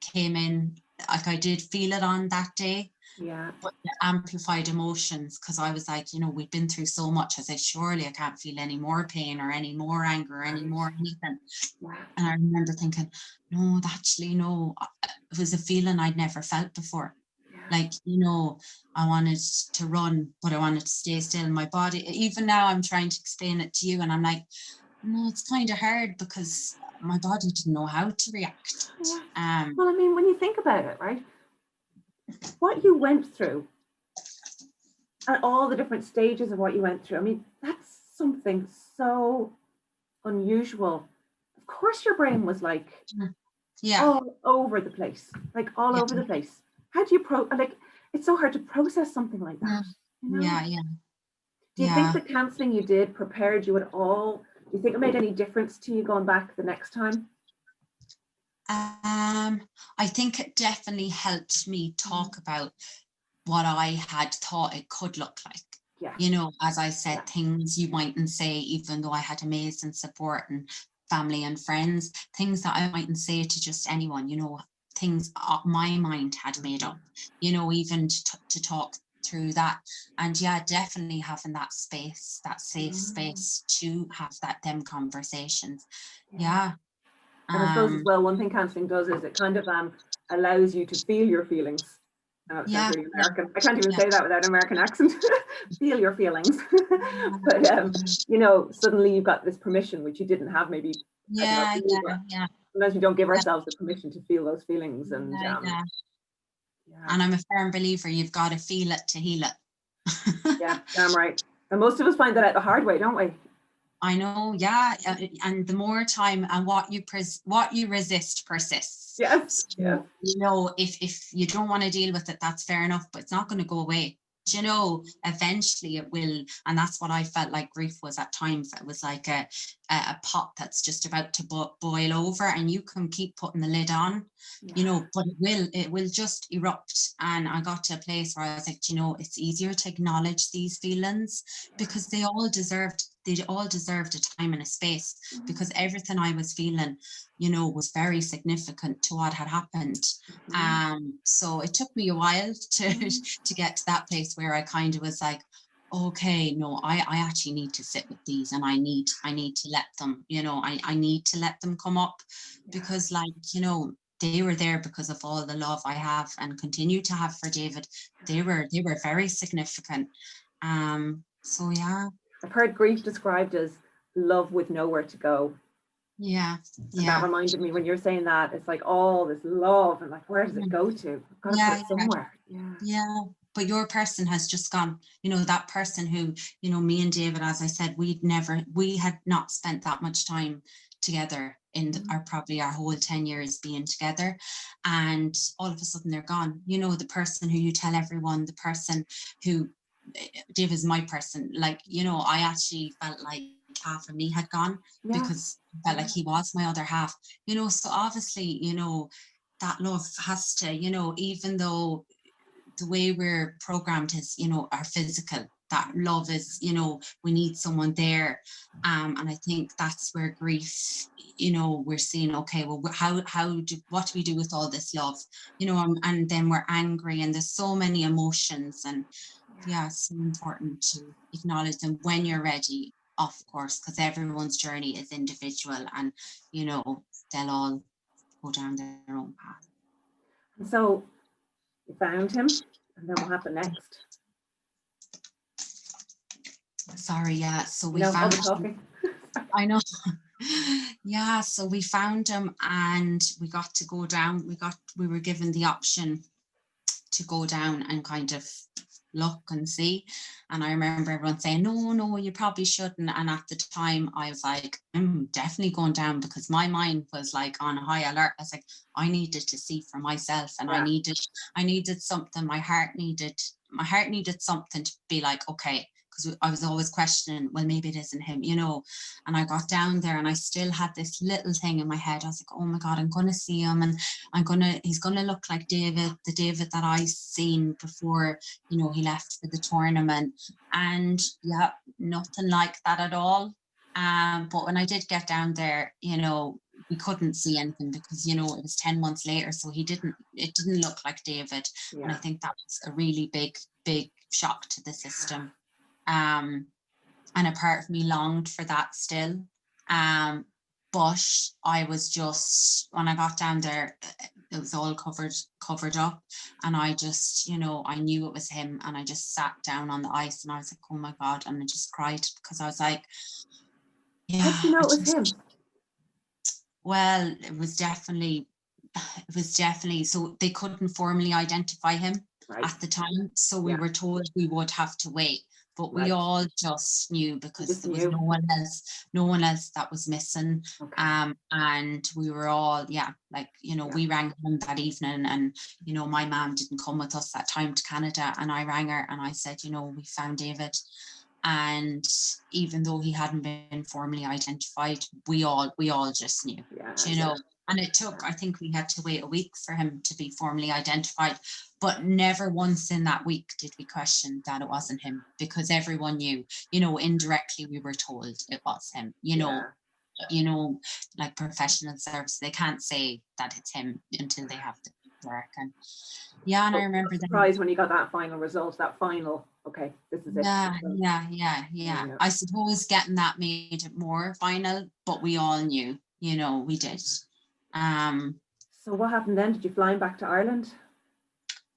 came in, like, I did feel it on that day. Yeah. But the amplified emotions, because I was like, you know, we've been through so much. I said, surely I can't feel any more pain or any more anger or any more anything. And I remember thinking, no, actually, no. It was a feeling I'd never felt before. Like, you know, I wanted to run, but I wanted to stay still in my body. Even now I'm trying to explain it to you, and I'm like, no, it's kind of hard, because my body didn't know how to react. Well, I mean, when you think about it, right, what you went through and all the different stages of what you went through, I mean, that's something so unusual. Of course your brain was like all over the place, like all over the place. How do you like, it's so hard to process something like that. You know? Do you think the counselling you did prepared you at all? Do you think it made any difference to you going back the next time? I think it definitely helped me talk about what I had thought it could look like. You know, as I said, things you mightn't say, even though I had amazing support and family and friends, things that I mightn't say to just anyone, you know, things my mind had made up, you know, even to talk through that. And yeah, definitely having that space, that safe space to have them conversations. Yeah. And I suppose as well, one thing counselling does is it kind of allows you to feel your feelings. Oh, it sounds Yeah, really American. I can't even say that without an American accent. Feel your feelings. But you know, suddenly you've got this permission which you didn't have maybe, I don't know, yeah, yeah, sometimes we don't give yeah, ourselves the permission to feel those feelings. And yeah. yeah. And I'm a firm believer you've got to feel it to heal it. Yeah, damn right. And most of us find that out the hard way, don't we? I know, yeah, and the more time and what you resist persists. Yes, So, yes. you know, if you don't want to deal with it, that's fair enough, but it's not going to go away. You know, eventually it will, and that's what I felt like grief was at times. It was like a pot that's just about to boil over, and you can keep putting the lid on, you know, but it will just erupt. And I got to a place where I was like, you know, it's easier to acknowledge these feelings because they all deserved a time and a space, because everything I was feeling, you know, was very significant to what had happened. So it took me a while to get to that place where I kind of was like, okay, no, I actually need to sit with these, and I need to let them, you know, I need to let them come up, because, like, you know, they were there because of all the love I have and continue to have for David. They were very significant. So yeah. I've heard grief described as love with nowhere to go. Yeah. And that reminded me when you're saying that, it's like all this love and like, where does it go to? I've got to put it somewhere. Yeah. But your person has just gone, you know, that person who, you know, me and David, as I said, we had not spent that much time together in probably our whole 10 years being together, and all of a sudden they're gone. You know, the person who you tell everyone, the person who, David's my person, like, you know, I actually felt like half of me had gone, because I felt like he was my other half, you know. So obviously, you know, that love has to, you know, even though the way we're programmed is, you know, our physical, that love is, you know, we need someone there. And I think that's where grief, you know, we're seeing, okay, well, what do we do with all this love, you know, and then we're angry, and there's so many emotions, and yeah, it's so important to acknowledge them when you're ready, of course, because everyone's journey is individual, and, you know, they'll all go down their own path. And so you found him, and then what happened next? Sorry, yeah. So we found him. I know. Yeah, so we found him, and we got to go down. We were given the option to go down and kind of look and see. And I remember everyone saying, no, you probably shouldn't. And at the time I was like, I'm definitely going down, because my mind was like on high alert. I was like, I needed to see for myself, and I needed something. My heart needed something to be like, okay, because I was always questioning, well, maybe it isn't him, you know. And I got down there, and I still had this little thing in my head. I was like, oh my God, I'm going to see him, and he's going to look like David, the David that I seen before, you know, he left for the tournament. And yeah, nothing like that at all. But when I did get down there, you know, we couldn't see anything, because, you know, it was 10 months later, so it didn't look like David. And I think that was a really big shock to the system. And a part of me longed for that still. But I was just, when I got down there, it was all covered up, and I just, you know, I knew it was him, and I just sat down on the ice, and I was like, oh my God, and I just cried, because I was like, yeah. How did you know it was him? Well, it was definitely, so they couldn't formally identify him at the time, so we were told we would have to wait. But we all just knew, because there was no one else that was missing. And we were all, like, you know, we rang him that evening, and, you know, my mom didn't come with us that time to Canada, and I rang her and I said, you know, we found David. And even though he hadn't been formally identified, we all just knew, you know. And it took, I think we had to wait a week for him to be formally identified, but never once in that week did we question that it wasn't him, because everyone knew, you know, indirectly we were told it was him, you know. you know, like professional service. They can't say that it's him until they have to work. And yeah, and I remember then. Surprised when you got that final result, that final, okay, this is it. Yeah. I suppose getting that made it more final, but we all knew, you know, we did. So what happened then? Did you fly back to Ireland?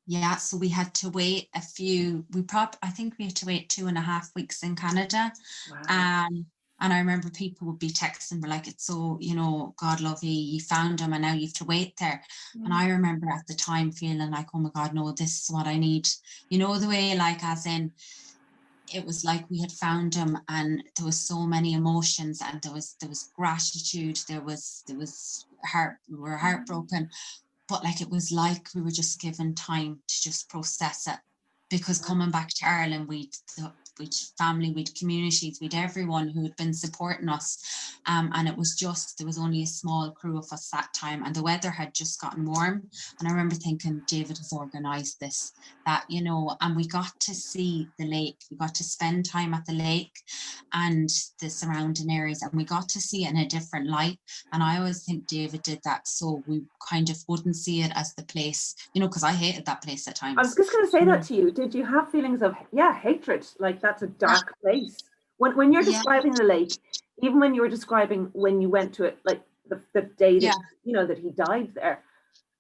Yeah, so we had to wait I think we had to wait 2.5 weeks in Canada. Wow. And I remember people would be texting, were like, it's so, you know, God love you found him and now you have to wait there. And I remember at the time feeling like, oh my God, no, this is what I need. You know, the way, like, as in, it was like we had found him and there was so many emotions, and there was gratitude, there was we were heartbroken, but like it was like we were just given time to just process it, because coming back to Ireland, we'd family, we'd communities, we'd everyone who had been supporting us, and it was just, there was only a small crew of us that time, and the weather had just gotten warm, and I remember thinking, David has organised this, that, you know, and we got to see the lake, we got to spend time at the lake and the surrounding areas, and we got to see it in a different light. And I always think David did that so we kind of wouldn't see it as the place, you know, because I hated that place at times. I was just going to say that to you. Did you have feelings of, hatred? Like, that's a dark place. When you're describing the lake, even when you were describing when you went to it, like the day that, you know, that he died there.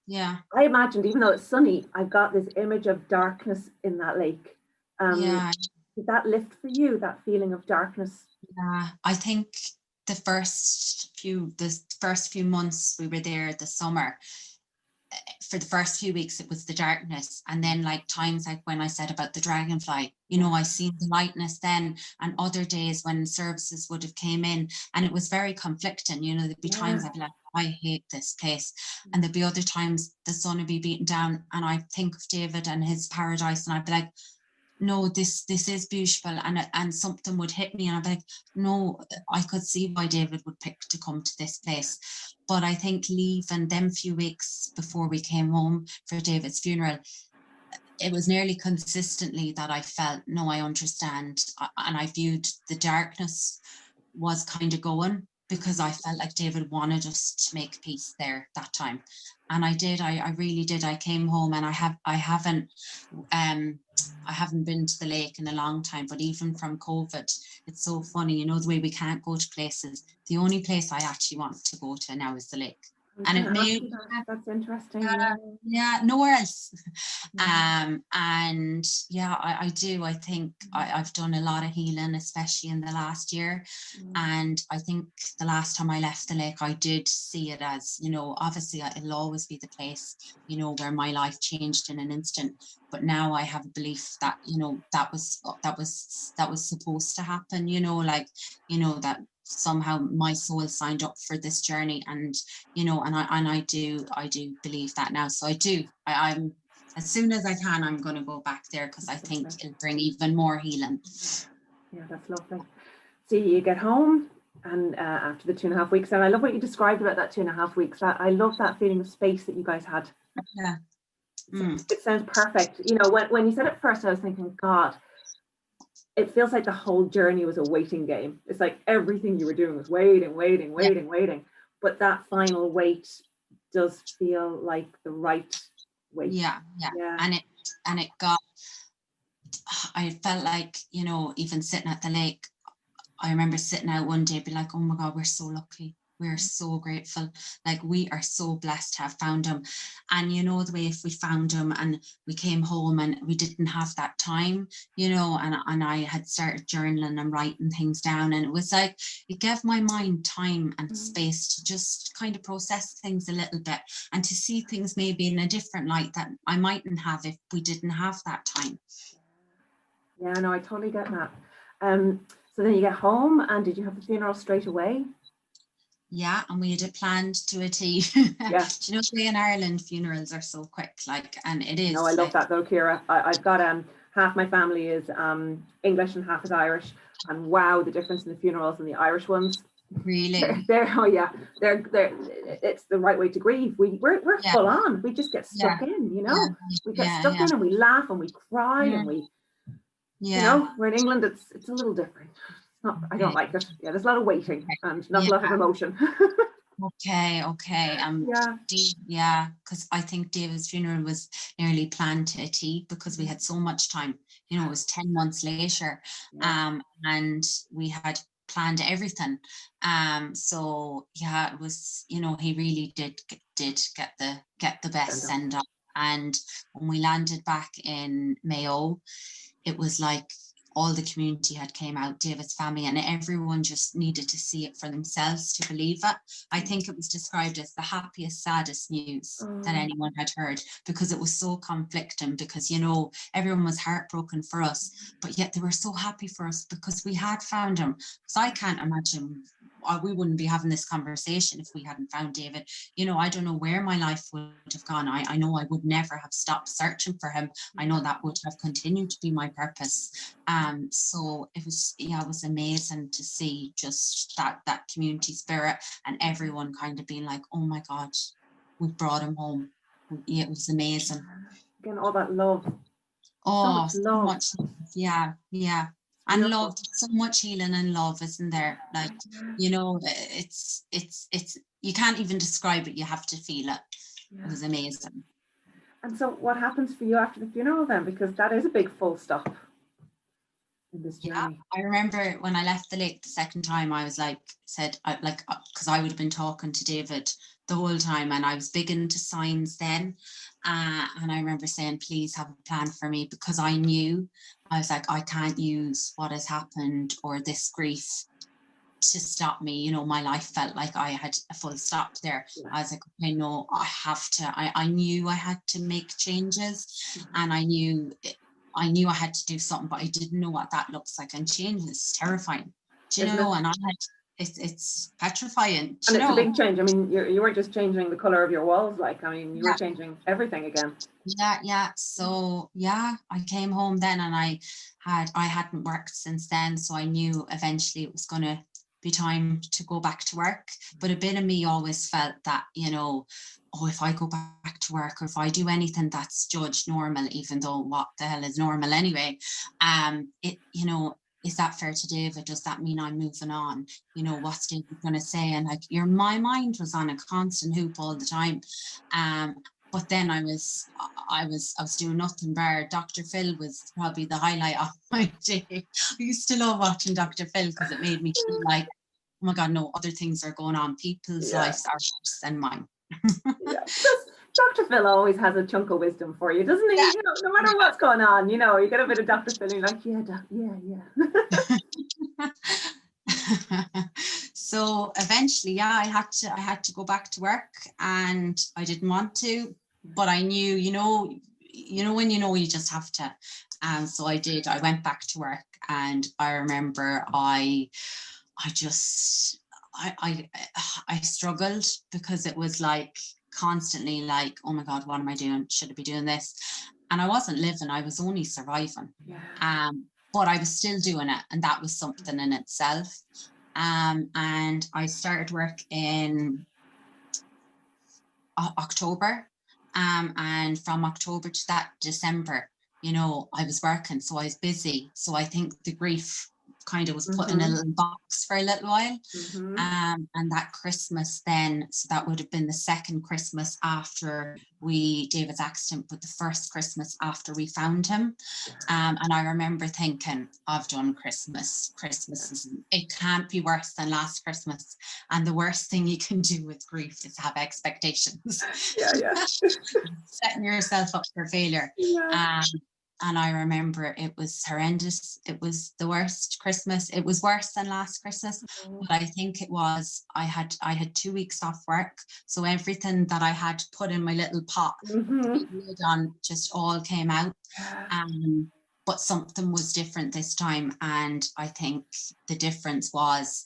Yeah. I imagined, even though it's sunny, I've got this image of darkness in that lake. Did that lift for you, that feeling of darkness? Yeah, I think the first few months we were there, the summer, for the first few weeks, it was the darkness. And then like times like when I said about the dragonfly, you know, I seen the lightness then, and other days when services would have came in and it was very conflicting, you know, there'd be times I'd be like, I hate this place. And there'd be other times the sun would be beaten down and I think of David and his paradise and I'd be like, no, this is beautiful, and something would hit me and I'd be like, no, I could see why David would pick to come to this place. But I think leaving them few weeks before we came home for David's funeral, it was nearly consistently that I felt, no, I understand, and I viewed the darkness was kind of going, because I felt like David wanted us to make peace there that time. And I did, I really did. I came home and I haven't been to the lake in a long time, but even from COVID, it's so funny, you know, the way we can't go to places. The only place I actually want to go to now is the lake. And it made that's interesting. Nowhere else. And yeah, I do. I think I've done a lot of healing, especially in the last year. And I think the last time I left the lake, I did see it as, you know, obviously it'll always be the place, you know, where my life changed in an instant. But now I have a belief that, you know, that was supposed to happen, you know, like, you know, that somehow my soul signed up for this journey, and you know, and I do believe that now. So I'm as soon as I can, I'm going to go back there, because I think it'll bring even more healing. Yeah, that's lovely. So you get home, and after the 2.5 weeks, and I love what you described about that 2.5 weeks. That I love that feeling of space that you guys had. Yeah. It sounds perfect. You know, when you said it first, I was thinking, God, it feels like the whole journey was a waiting game. It's like everything you were doing was waiting. But that final wait does feel like the right wait. Yeah. And it got, I felt like, you know, even sitting at the lake, I remember sitting out one day, be like, oh my God, we're so lucky. We're so grateful. Like, we are so blessed to have found him. And you know, the way if we found him and we came home and we didn't have that time, you know, and I had started journaling and writing things down, and it was like, it gave my mind time and space to just kind of process things a little bit and to see things maybe in a different light that I mightn't have if we didn't have that time. Yeah, no, I totally get that. So then you get home, and did you have the funeral straight away? Yeah, and we had it planned to a T. Yeah. Do you know, in Ireland, funerals are so quick, like, and it is. No, I love that though, Ciara. I've got half my family is English and half is Irish, and wow, the difference in the funerals and the Irish ones. Really? They're it's the right way to grieve. We're full on. We just get stuck in, you know. We get stuck in and we laugh and we cry and we, you know. We're in England, it's a little different. not, I don't like it. Yeah, there's a lot of waiting and not a lot of Yeah. emotion. Okay. Yeah. Yeah, because I think David's funeral was nearly planned to a T because we had so much time. You know, it was 10 months later, Yeah. and we had planned everything. So yeah, it was, you know, he really did get the best send off. And when we landed back in Mayo, it was like all the community had came out, David's family, and everyone just needed to see it for themselves to believe it. I think it was described as the happiest, saddest news that anyone had heard, because it was so conflicting, because, you know, everyone was heartbroken for us, but yet they were so happy for us because we had found him. Because I can't imagine we wouldn't be having this conversation if we hadn't found David. You know, I don't know where my life would have gone. I know I would never have stopped searching for him. I know that would have continued to be my purpose. So it was, yeah, it was amazing to see just that community spirit and everyone kind of being like, oh my God, we brought him home. Yeah, it was amazing. Again, all that love. Oh, So much love. Yeah. And love, so much healing and love, isn't there? Like, you know, it's you can't even describe it. You have to feel it. Yeah. It was amazing. And so what happens for you after the funeral then? Because that is a big full stop in this journey. Yeah, I remember when I left the lake the second time, I was because I would have been talking to David the whole time, and I was big into signs then. And I remember saying, please have a plan for me, because I knew, I was like, I can't use what has happened or this grief to stop me. You know, my life felt like I had a full stop there. Yeah. I was like, okay, no, I have to, I knew I had to make changes, and I knew I had to do something, but I didn't know what that looks like. And change is terrifying, do you know? And it's petrifying. And it's a big change. I mean, you weren't just changing the color of your walls. Like, I mean, you were changing everything again. Yeah. So yeah, I came home then, and I hadn't worked since then. So I knew eventually it was going to be time to go back to work. But a bit of me always felt that, you know, oh, if I go back to work, or if I do anything that's judged normal, even though what the hell is normal anyway, you know, is that fair to David? Does that mean I'm moving on? You know, what's David going to say? And like, my mind was on a constant hoop all the time. But then I was doing nothing bar. Dr. Phil was probably the highlight of my day. I used to love watching Dr. Phil because it made me feel like, oh my God, no, other things are going on. People's lives are worse than mine. Yeah. Dr. Phil always has a chunk of wisdom for you, doesn't he? Yeah. You know, no matter what's going on, you know, you get a bit of Dr. Phil and you're like, yeah. So eventually, I had to go back to work, and I didn't want to, but I knew, you know when you know you just have to. And so I did. I went back to work, and I remember I struggled, because it was like constantly like, oh my God, what am I doing? Should I be doing this? And I wasn't living, I was only surviving. Yeah. But I was still doing it, and that was something in itself. And I started work in October, and from October to that December, you know, I was working, so I was busy. So I think the grief kind of was put in a little box for a little while. And that Christmas then, so that would have been the second Christmas after David's accident, but the first Christmas after we found him. And I remember thinking, I've done Christmas. It can't be worse than last Christmas. And the worst thing you can do with grief is have expectations. Yeah. Setting yourself up for failure. Yeah. And I remember it was horrendous. It was the worst Christmas. It was worse than last Christmas, but I think it was, I had 2 weeks off work. So everything that I had put in my little pot on just all came out. But something was different this time. And I think the difference was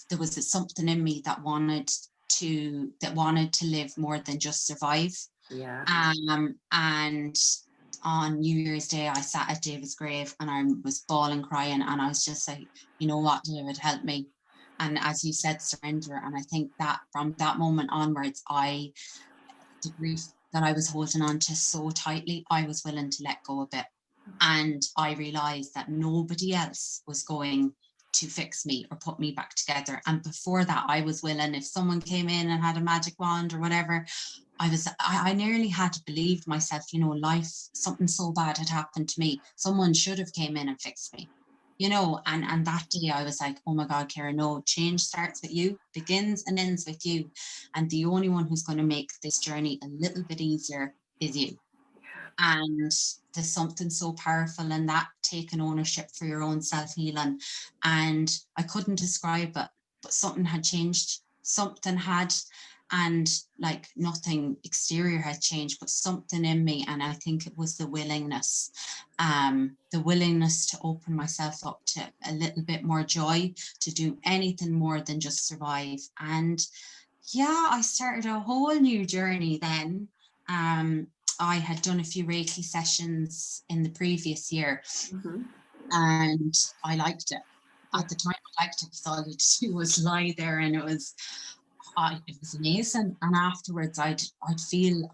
there was something in me that wanted to live more than just survive. Yeah. And on New Year's Day, I sat at David's grave, and I was bawling, crying, and I was just like, you know what, David, help me. And as you said, surrender. And I think that from that moment onwards, the grief that I was holding on to so tightly, I was willing to let go a bit. And I realized that nobody else was going to fix me or put me back together. And before that, I was willing, if someone came in and had a magic wand or whatever, I nearly had to believe myself, you know, life, something so bad had happened to me. Someone should have came in and fixed me, you know, and that day I was like, oh my God, Ciara, no, change starts with you, begins and ends with you. And the only one who's going to make this journey a little bit easier is you. And there's something so powerful in that, taking ownership for your own self-healing. And I couldn't describe it, but something had changed. Something had, and like nothing exterior had changed, but something in me. And I think it was the willingness to open myself up to a little bit more joy, to do anything more than just survive. And yeah, I started a whole new journey then. I had done a few Reiki sessions in the previous year, and I liked it. At the time, I liked it because all I had to do was lie there, and it was amazing. And afterwards, I'd feel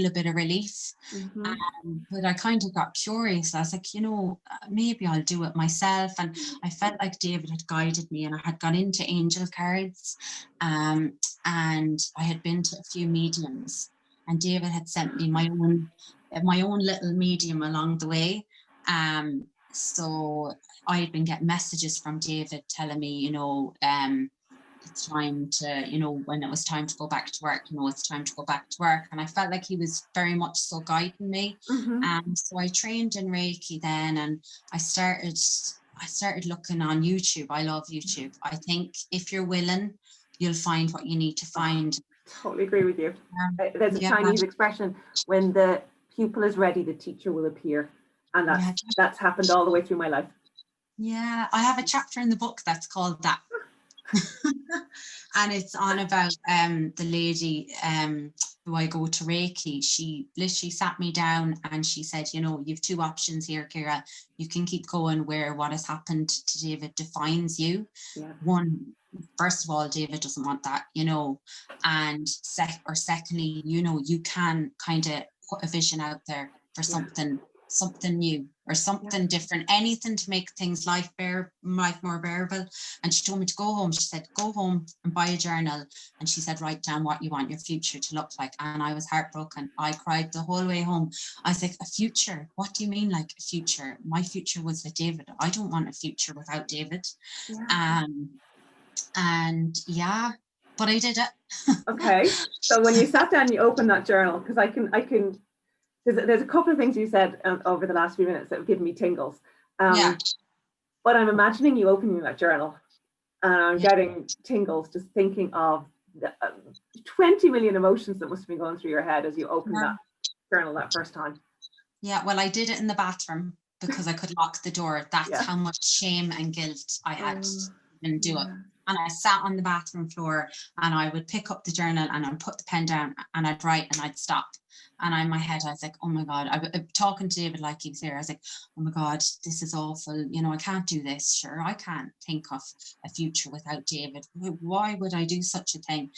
a bit of relief. But I kind of got curious. I was like, you know, maybe I'll do it myself. And I felt like David had guided me, and I had gone into angel cards, and I had been to a few mediums, and David had sent me my own little medium along the way. So I had been getting messages from David telling me, you know, it's time to, you know, when it was time to go back to work, you know, it's time to go back to work. And I felt like he was very much so guiding me. So I trained in Reiki then, and I started looking on YouTube. I love YouTube. I think if you're willing, you'll find what you need to find. Totally agree with you. There's a Chinese expression, when the pupil is ready, the teacher will appear. And that's happened all the way through my life. Yeah, I have a chapter in the book that's called that. And it's on about the lady who I go to Reiki. She literally sat me down and she said, you know, you've two options here, Ciara. You can keep going where what has happened to David defines you. One, first of all, David doesn't want that, you know, and secondly, you know, you can kind of put a vision out there for something new or something different, anything to make life more bearable. And she told me to go home. She said, go home and buy a journal. And she said, write down what you want your future to look like. And I was heartbroken. I cried the whole way home. I was like, a future? What do you mean, like a future? My future was with David. I don't want a future without David. But I did it. Okay. So when you sat down, you opened that journal, because I can there's a couple of things you said over the last few minutes that have given me tingles. But I'm imagining you opening that journal, and I'm getting tingles just thinking of the 20 million emotions that must have been going through your head as you opened that journal that first time. Yeah, well, I did it in the bathroom because I could lock the door. That's how much shame and guilt I had to even do it. And I sat on the bathroom floor, and I would pick up the journal and I'd put the pen down and I'd write and I'd stop. And in my head, I was like, oh my God, I'm talking to David like he was there. I was like, oh my God, this is awful. You know, I can't do this. Sure, I can't think of a future without David. Why would I do such a thing?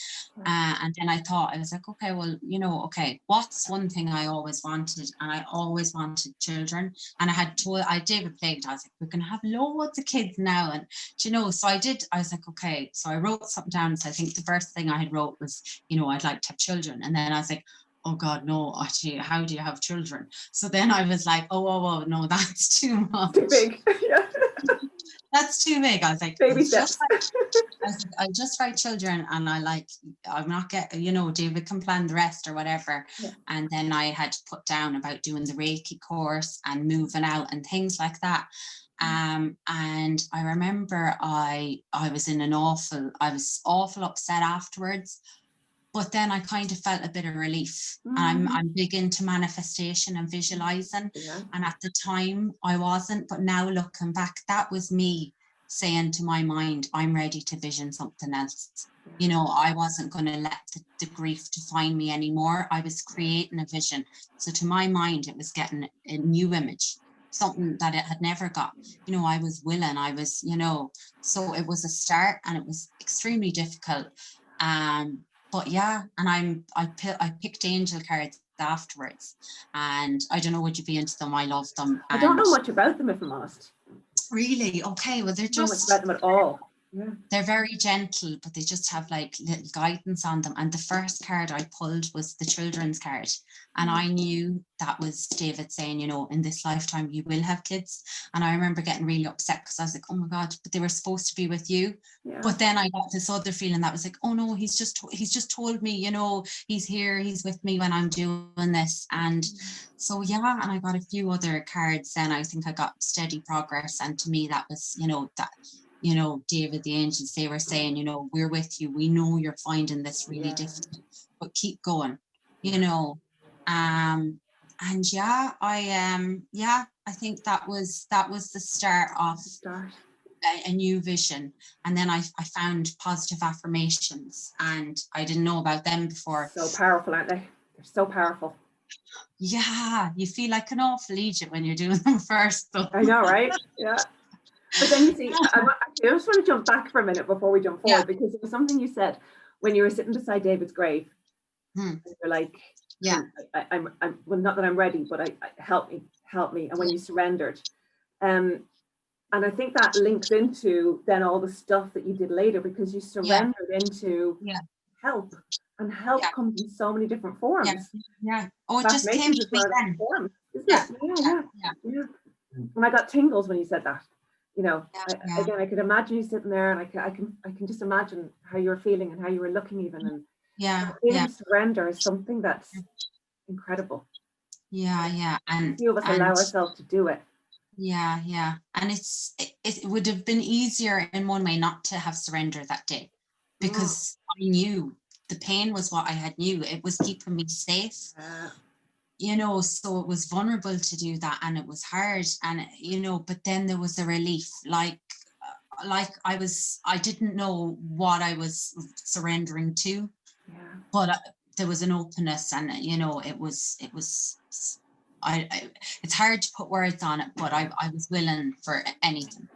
And then I was like, okay, well, you know, okay, what's one thing I always wanted? And I always wanted children. And David plagued. I was like, we're going to have loads of kids now. And, you know, so I was like, okay. So I wrote something down. So I think the first thing I had wrote was, you know, I'd like to have children. And then I was like, oh God, no, actually, how do you have children? So then I was like, oh, no, that's too much. Too big. That's too big. I was like, baby steps. I just write children, and I'm not getting, you know, David can plan the rest or whatever. And then I had to put down about doing the Reiki course and moving out and things like that. And I remember I was awful upset afterwards. But then I kind of felt a bit of relief. I'm big into manifestation and visualizing. And at the time I wasn't, but now looking back, that was me saying to my mind, I'm ready to vision something else. You know, I wasn't going to let the grief define me anymore. I was creating a vision. So to my mind, it was getting a new image, something that it had never got. You know, I was willing, you know, so it was a start, and it was extremely difficult. But yeah, and I picked angel cards afterwards, and I don't know, would you be into them? I love them. I don't know much about them, if I'm honest. Really? Okay, well, they're No one just, read them at all. Yeah. they're very gentle, but they just have like little guidance on them. And the first card I pulled was the children's card. And I knew that was David saying, you know, in this lifetime, you will have kids. And I remember getting really upset because I was like, oh my God, but they were supposed to be with you. Yeah. But then I got this other feeling that was like, oh no, he's just told me, you know, he's here, he's with me when I'm doing this. And so, yeah, and I got a few other cards then. I think I got steady progress. And to me, that was, you know, that, you know, David, the angels, they were saying, you know, we're with you. We know you're finding this really difficult, but keep going, you know. And yeah, I think that was the start of a new vision. And then I found positive affirmations, and I didn't know about them before. So powerful, aren't they? They're so powerful. Yeah, you feel like an awful idiot when you're doing them first, though. I know, right? Yeah. But then you see, I just want to jump back for a minute before we jump forward, because it was something you said when you were sitting beside David's grave. And you're like, yeah, I'm well, not that I'm ready, but I help me. And when you surrendered, and I think that links into then all the stuff that you did later, because you surrendered into help, and help comes in so many different forms. Oh, it just came to me then. Forms, isn't it? Yeah. And I got tingles when you said that. You know, again, I could imagine you sitting there, and I can just imagine how you were feeling and how you were looking even. And surrender is something that's incredible. And few of us allow ourselves to do it. And it would have been easier in one way not to have surrendered that day, because I knew the pain was what I had knew. It was keeping me safe. You know, so it was vulnerable to do that, and it was hard, and you know, but then there was a relief, like I didn't know what I was surrendering to, but there was an openness, and you know, it was it's hard to put words on it, but I was willing for anything.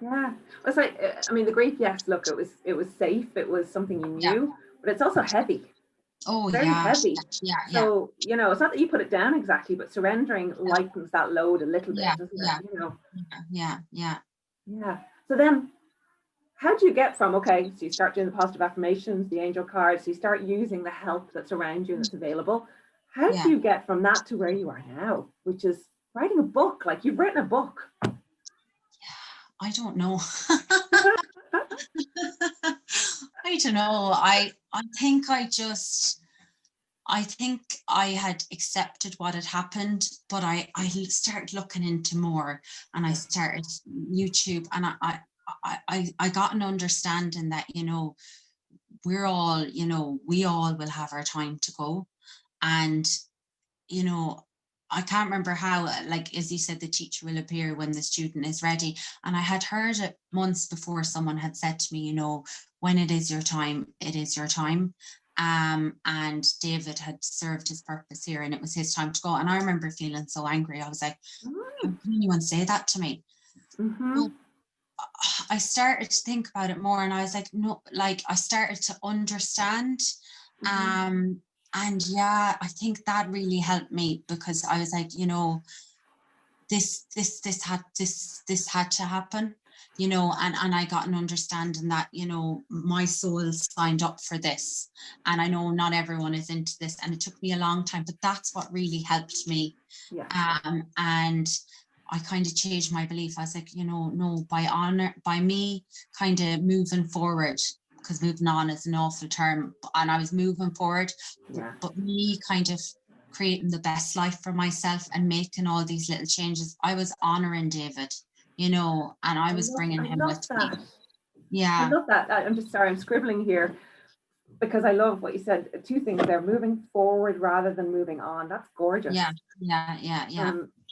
It's like, I mean, the grief, yes, look, it was safe, it was something you knew, but it's also heavy. Very heavy. So, you know, it's not that you put it down exactly, but surrendering lightens that load a little bit, doesn't it? You know? Yeah. So then, how do you get from, okay, so you start doing the positive affirmations, the angel cards, so you start using the help that's around you and that's available. How do you get from that to where you are now, which is writing a book? Like, you've written a book. I don't know. I don't know. I think I had accepted what had happened, but I started looking into more, and I started YouTube, and I got an understanding that, you know, we're all, you know, we all will have our time to go. And, you know, I can't remember how, like, as you said, the teacher will appear when the student is ready. And I had heard it months before. Someone had said to me, you know, when it is your time, it is your time. And David had served his purpose here, and it was his time to go. And I remember feeling so angry. I was like, how can anyone say that to me? Well, I started to think about it more, and I was like, no, like, I started to understand. And yeah, I think that really helped me, because I was like, you know, this had to happen, you know, and I got an understanding that, you know, my soul signed up for this, and I know not everyone is into this, and it took me a long time, but that's what really helped me. And I kind of changed my belief. I was like, you know, no, by me kind of moving forward, because moving on is an awful term, and I was moving forward, but me kind of creating the best life for myself and making all these little changes. I was honoring David, you know, and I was bringing him with me. I love that. I'm just sorry, I'm scribbling here, because I love what you said. Two things there: moving forward rather than moving on. That's gorgeous.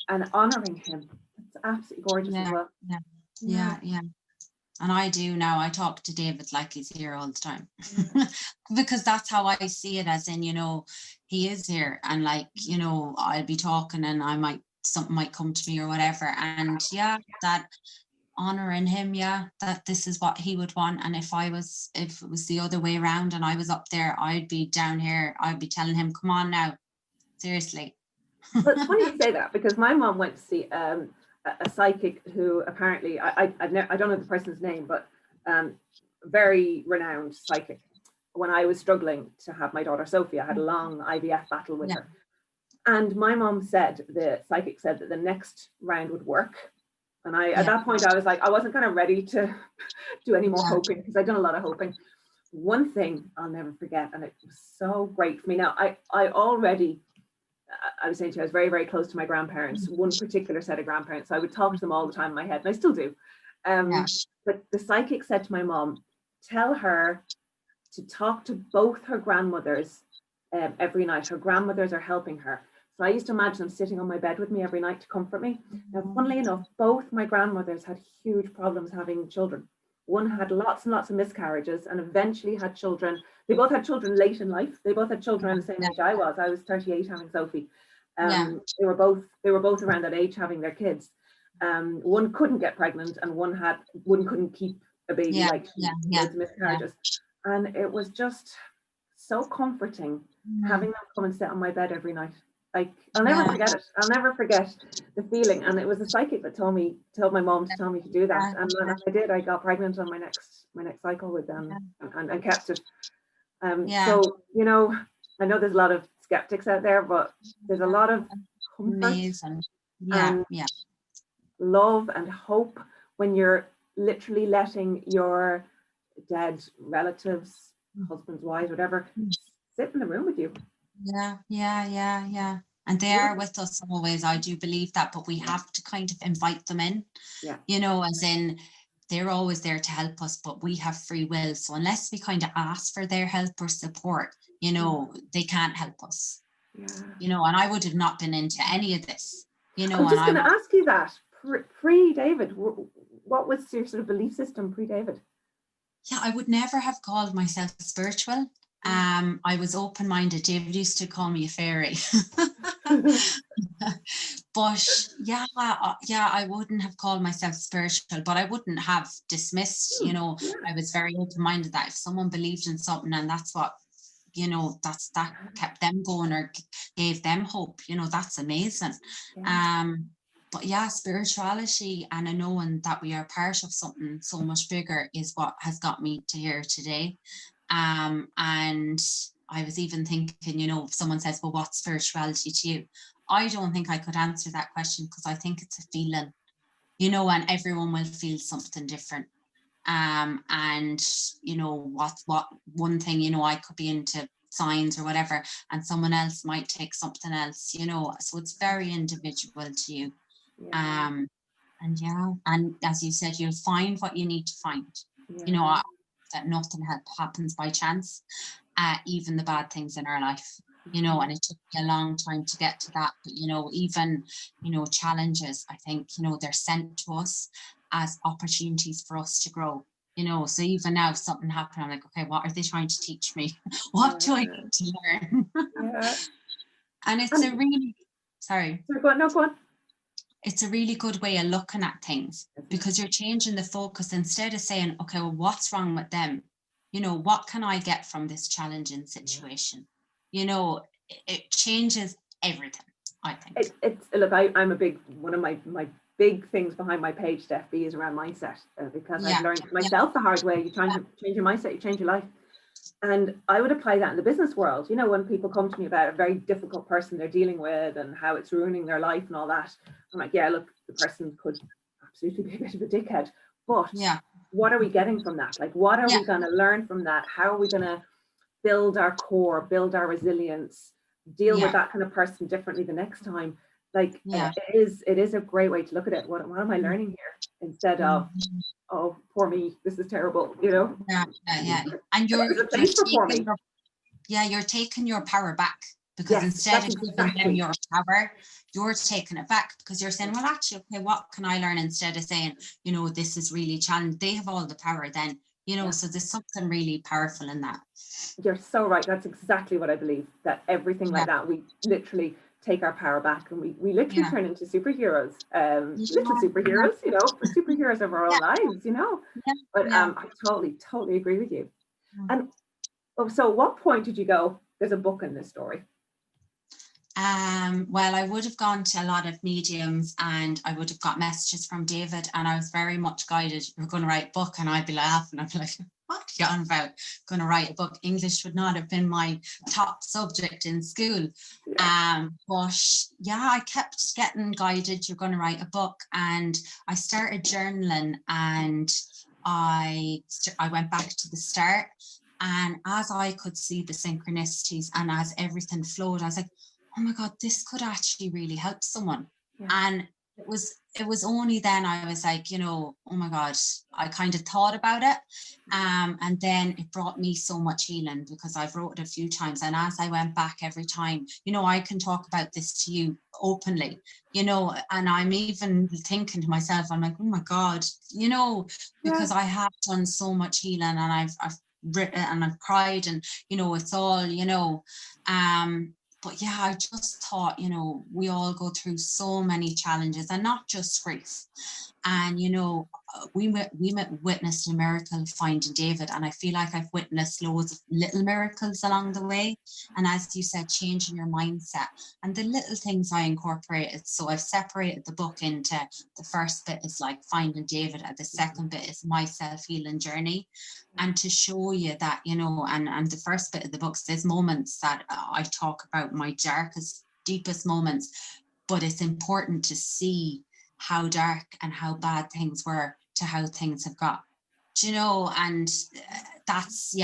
And honoring him. It's absolutely gorgeous as well. And I do now. I talk to David like he's here all the time, because that's how I see it, as in, you know, he is here, and like, you know, I'll be talking, and something might come to me or whatever, and that honoring him, that this is what he would want. And if it was the other way around and I was up there, I'd be down here, I'd be telling him, come on now, seriously. But it's funny you say that, because my mom went to see a psychic who apparently, I don't know the person's name, but very renowned psychic. When I was struggling to have my daughter Sophie, I had a long IVF battle with her. And my mom said, the psychic said that the next round would work. And at that point, I was like, I wasn't kind of ready to do any more hoping, because I'd done a lot of hoping. One thing I'll never forget, and it was so great for me. Now, I was saying to you, I was very, very close to my grandparents, one particular set of grandparents. So I would talk to them all the time in my head, and I still do. But the psychic said to my mom, tell her to talk to both her grandmothers every night. Her grandmothers are helping her. So I used to imagine them sitting on my bed with me every night to comfort me. Now, funnily enough, both my grandmothers had huge problems having children. One had lots and lots of miscarriages and eventually had children. They both had children late in life. They both had children around the same age I was. I was 38 having Sophie. They were both around that age having their kids. One couldn't get pregnant, and one couldn't keep a baby, loads of miscarriages. And it was just so comforting having them come and sit on my bed every night. Like, I'll never forget it. I'll never forget the feeling. And it was a psychic that told my mom to tell me to do that. And when I did, I got pregnant on my next cycle with them, and kept it. So, you know, I know there's a lot of skeptics out there, but there's a lot of comfort and love and hope when you're literally letting your dead relatives, husbands, wives, whatever, sit in the room with you. And they are with us always. I do believe that, but we have to kind of invite them in. You know, as in, they're always there to help us, but we have free will. So unless we kind of ask for their help or support, you know, they can't help us. You know, and I would have not been into any of this. You know, I'm just going to ask you that. Pre-David, what was your sort of belief system pre-David? Yeah, I would never have called myself spiritual. I was open-minded. David used to call me a fairy. But I wouldn't have called myself spiritual, but I wouldn't have dismissed, you know, I was very open-minded that if someone believed in something and that's what, you know, that kept them going or gave them hope, you know, that's amazing. But yeah, spirituality and a knowing that we are part of something so much bigger is what has got me to here today. And I was even thinking, you know, if someone says, well, what's spirituality to you? I don't think I could answer that question, because I think it's a feeling, you know, and everyone will feel something different. And, you know, what one thing, you know, I could be into signs or whatever, and someone else might take something else, you know, so it's very individual to you. And as you said, you'll find what you need to find. You know, that nothing happens by chance, even the bad things in our life, you know, and it took me a long time to get to that. But, you know, even, you know, challenges, I think, you know, they're sent to us as opportunities for us to grow, you know. So even now, if something happened, I'm like, okay, what are they trying to teach me? What do I need to learn? And it's a really, Go on. It's a really good way of looking at things, because you're changing the focus. Instead of saying, okay, well, what's wrong with them? You know, what can I get from this challenging situation? You know, it changes everything, I think. Look, I'm a big, one of my big things behind my page, Steph B, is around mindset, because I've learned myself the hard way. You try to change your mindset, you change your life. And I would apply that in the business world. You know, when people come to me about a very difficult person they're dealing with and how it's ruining their life and all that, I'm like, yeah, look, the person could absolutely be a bit of a dickhead, but what are we getting from that? Like, what are we going to learn from that? How are we going to build our core, build our resilience, deal with that kind of person differently the next time? Like, it is a great way to look at it. What am I learning here? Instead of, oh, poor me, this is terrible, you know? And you're taking your power back, because instead of giving them your power, you're taking it back, because you're saying, well, actually, okay, what can I learn? Instead of saying, you know, this is really challenging. They have all the power then, you know, so there's something really powerful in that. You're so right. That's exactly what I believe, that everything like that, we literally take our power back, and we literally turn into superheroes, little superheroes, you know, but superheroes of our own lives, you know. But I totally agree with you. And so what point did you go, there's a book in this story? Well, I would have gone to a lot of mediums and I would have got messages from David, and I was very much guided. You're going to write a book, and I'd be laughing. I'd be like, what are you on about? Going to write a book. English would not have been my top subject in school. But yeah, I kept getting guided. You're going to write a book, and I started journaling, and I went back to the start. And as I could see the synchronicities and as everything flowed, I was like, oh my God, this could actually really help someone. Yeah. And it was only then I was like, you know, oh my God, I kind of thought about it. And then it brought me so much healing, because I've wrote it a few times. And as I went back every time, you know, I can talk about this to you openly, you know, and I'm even thinking to myself, I'm like, oh my God, you know, because I have done so much healing, and I've written and I've cried, and, you know, it's all, you know, but yeah, I just thought, you know, we all go through so many challenges, and not just grief. And, you know, we witnessed a miracle finding David, and I feel like I've witnessed loads of little miracles along the way. And as you said, changing your mindset and the little things I incorporated. So I've separated the book into, the first bit is like finding David, and the second bit is my self-healing journey. And to show you that, you know, and the first bit of the book, there's moments that I talk about my darkest, deepest moments, but it's important to see how dark and how bad things were to how things have got, you know. And that's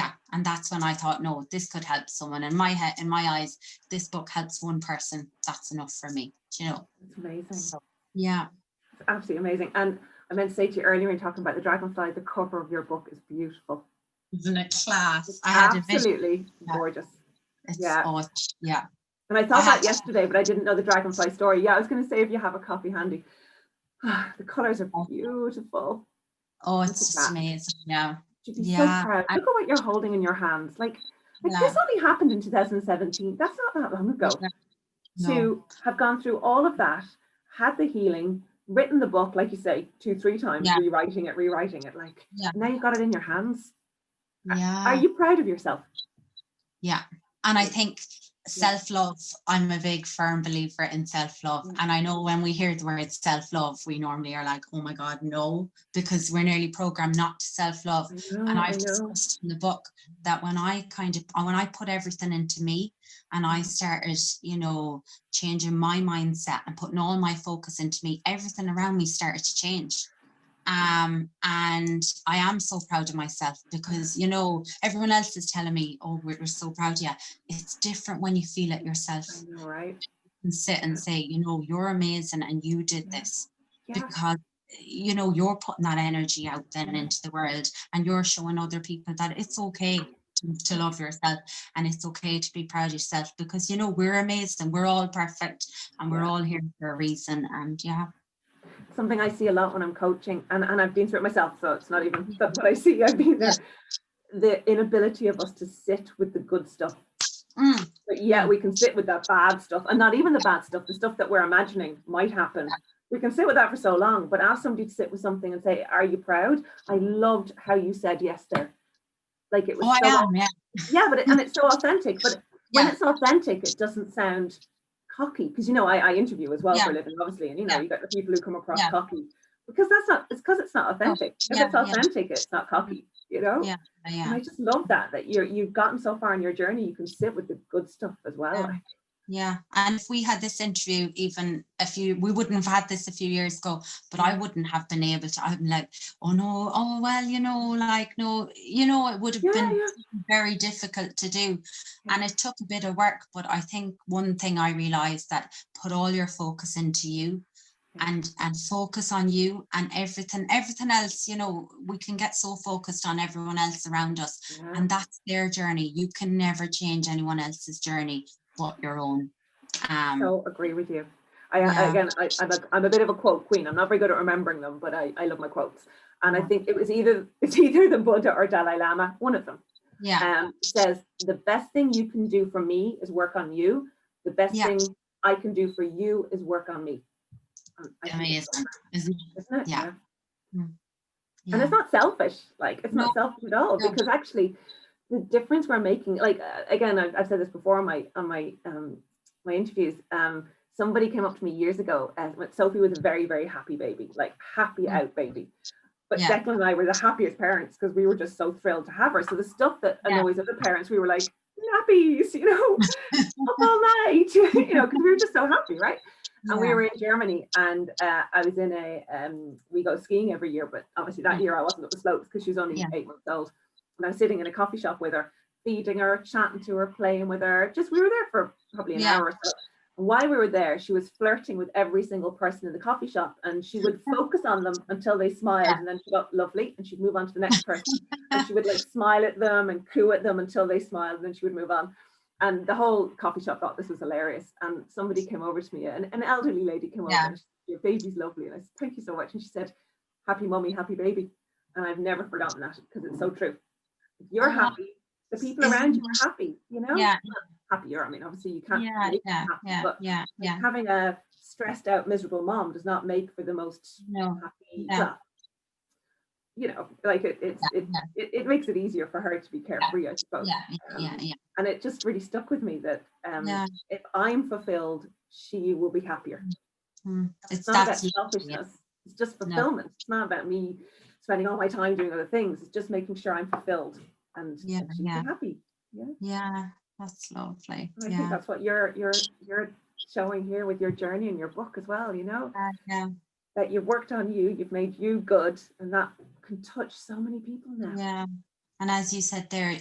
when I thought, no, this could help someone. In my head, in my eyes, this book helps one person, that's enough for me, you know. It's amazing. So, yeah, it's absolutely amazing. And I meant to say to you earlier, when talking about the Dragonfly, the cover of your book is beautiful. Isn't it class? It's absolutely gorgeous. It's awesome. Yeah. And I thought that yesterday, but I didn't know the Dragonfly Story. Yeah, I was going to say, if you have a copy handy. The colours are beautiful. Oh, it's just amazing. Yeah. You'd be so proud. Look at what you're holding in your hands. Like this only happened in 2017. That's not that long ago. To have gone through all of that, had the healing, written the book, like you say, 2-3 times, rewriting it. Like now you've got it in your hands. Yeah. Are you proud of yourself? Yeah. And I think self-love, I'm a big firm believer in self-love. And I know when we hear the word self-love, we normally are like, oh my God, no, because we're nearly programmed not to self-love. And I've discussed in the book that when I put everything into me, and I started, you know, changing my mindset and putting all my focus into me, everything around me started to change. And I am so proud of myself, because, you know, everyone else is telling me, oh, we're so proud of you. It's different when you feel it yourself. I know, right? And sit and say, you know, you're amazing and you did this. Because, you know, you're putting that energy out then into the world, and you're showing other people that it's okay to love yourself, and it's okay to be proud of yourself, because, you know, we're amazing, we're all perfect, and we're all here for a reason. And something I see a lot when I'm coaching, and I've been through it myself, so it's not even what I see, I've been there, the inability of us to sit with the good stuff. But we can sit with that bad stuff, and not even the bad stuff, the stuff that we're imagining might happen. We can sit with that for so long, but ask somebody to sit with something and say, are you proud? I loved how you said yes there. Like it was and it's so authentic, but when it's authentic, it doesn't sound cocky, because, you know, I interview as well for a living, obviously, and, you know, you got the people who come across cocky, because it's because it's not authentic. If it's authentic, it's not cocky, you know. And I just love that you've gotten so far in your journey, you can sit with the good stuff as well. And if we had this interview even we wouldn't have had this a few years ago, but I wouldn't have been able to. I'm like, oh no, oh well, you know, like, no, you know, it would have been very difficult to do. And it took a bit of work, but I think one thing I realized, that put all your focus into you, and focus on you, and everything else, you know, we can get so focused on everyone else around us, and that's their journey. You can never change anyone else's journey but your own. So agree with you. I'm a bit of a quote queen. I'm not very good at remembering them, but I love my quotes. And I think it's either the Buddha or Dalai Lama, one of them. Says, the best thing you can do for me is work on you. The best thing I can do for you is work on me. Amazing, isn't it? Yeah. And it's not selfish. Like, it's not selfish at all, because actually the difference we're making, like, again, I've said this before on my my interviews, somebody came up to me years ago, when Sophie was a very, very happy baby, like happy out baby. But Yeah. Declan and I were the happiest parents because we were just so thrilled to have her. So the stuff that annoys other parents, we were like, nappies, you know, up all night, you know, because we were just so happy, right? And we were in Germany, and I was in we go skiing every year, but obviously that year I wasn't up the slopes because she was only 8 months old. And I was sitting in a coffee shop with her, feeding her, chatting to her, playing with her. Just, we were there for probably an hour or so. And while we were there, she was flirting with every single person in the coffee shop, and she would focus on them until they smiled, and then she got lovely, and she'd move on to the next person. And she would like smile at them and coo at them until they smiled, and then she would move on. And the whole coffee shop thought this was hilarious. And somebody came over to me, an elderly lady came over, and she said, your baby's lovely. And I said, thank you so much. And she said, happy mummy, happy baby. And I've never forgotten that, because it's so true. If you're happy, the people around you are happy, you know? Happier. I mean, obviously you can't make them happy, but having a stressed out, miserable mom does not make for the most happy. Well, you know, like it makes it easier for her to be carefree, I suppose. And it just really stuck with me that if I'm fulfilled, she will be happier. It's not about selfishness. It's just fulfillment. It's not about me spending all my time doing other things. It's just making sure I'm fulfilled and she'll be happy. That's lovely. And I think that's what you're showing here with your journey and your book as well, you know? That you've worked on you, you've made you good, and that can touch so many people now. And as you said there,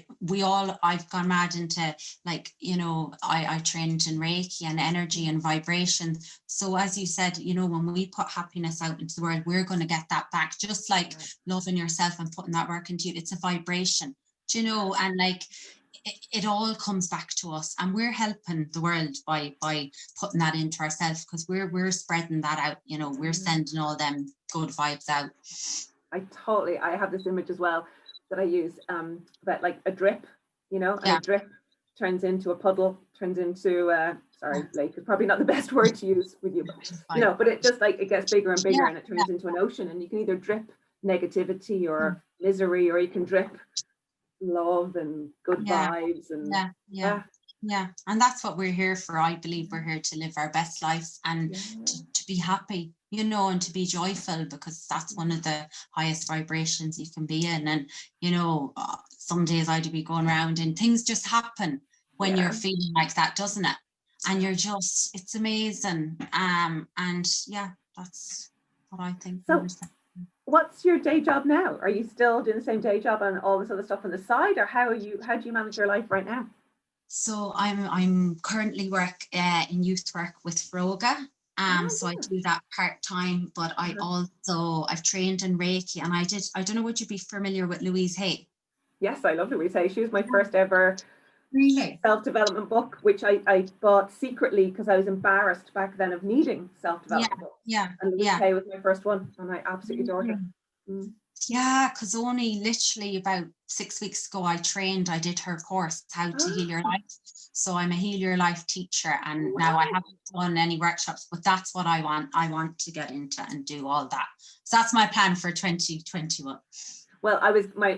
I've gone mad into, like, you know, I trained in Reiki and energy and vibration. So as you said, you know, when we put happiness out into the world, we're going to get that back, just like loving yourself and putting that work into you. It's a vibration, do you know, and like, it all comes back to us, and we're helping the world by putting that into ourselves, because we're spreading that out, you know, we're sending all them good vibes out. I have this image as well that I use about like a drip, you know, and a drip turns into a puddle, turns into sorry, lake is probably not the best word to use with you, but you know, but it just like it gets bigger and bigger, and it turns into an ocean, and you can either drip negativity or misery, or you can drip love and good vibes. And and that's what we're here for. I believe we're here to live our best life and to be happy, you know, and to be joyful, because that's one of the highest vibrations you can be in. And you know, some days I'd be going around and things just happen when you're feeling like that, doesn't it? And you're just, it's amazing. And that's what I think. So what's your day job now? Are you still doing the same day job and all this other stuff on the side, or how do you manage your life right now? So I'm currently work in youth work with Froga. So I do that part-time, but I've trained in Reiki, and I don't know, would you be familiar with Louise Hay? Yes, I love Louise Hay. She was my first ever really self-development book, which I bought secretly because I was embarrassed back then of needing self-development books. And Louise Hay was my first one, and I absolutely adored her. Yeah, because only literally about 6 weeks ago I did her course, How to Heal Your Life. So I'm a Heal Your Life teacher, and now I haven't done any workshops, but that's what I want to get into and do all that. So that's my plan for 2021. Well,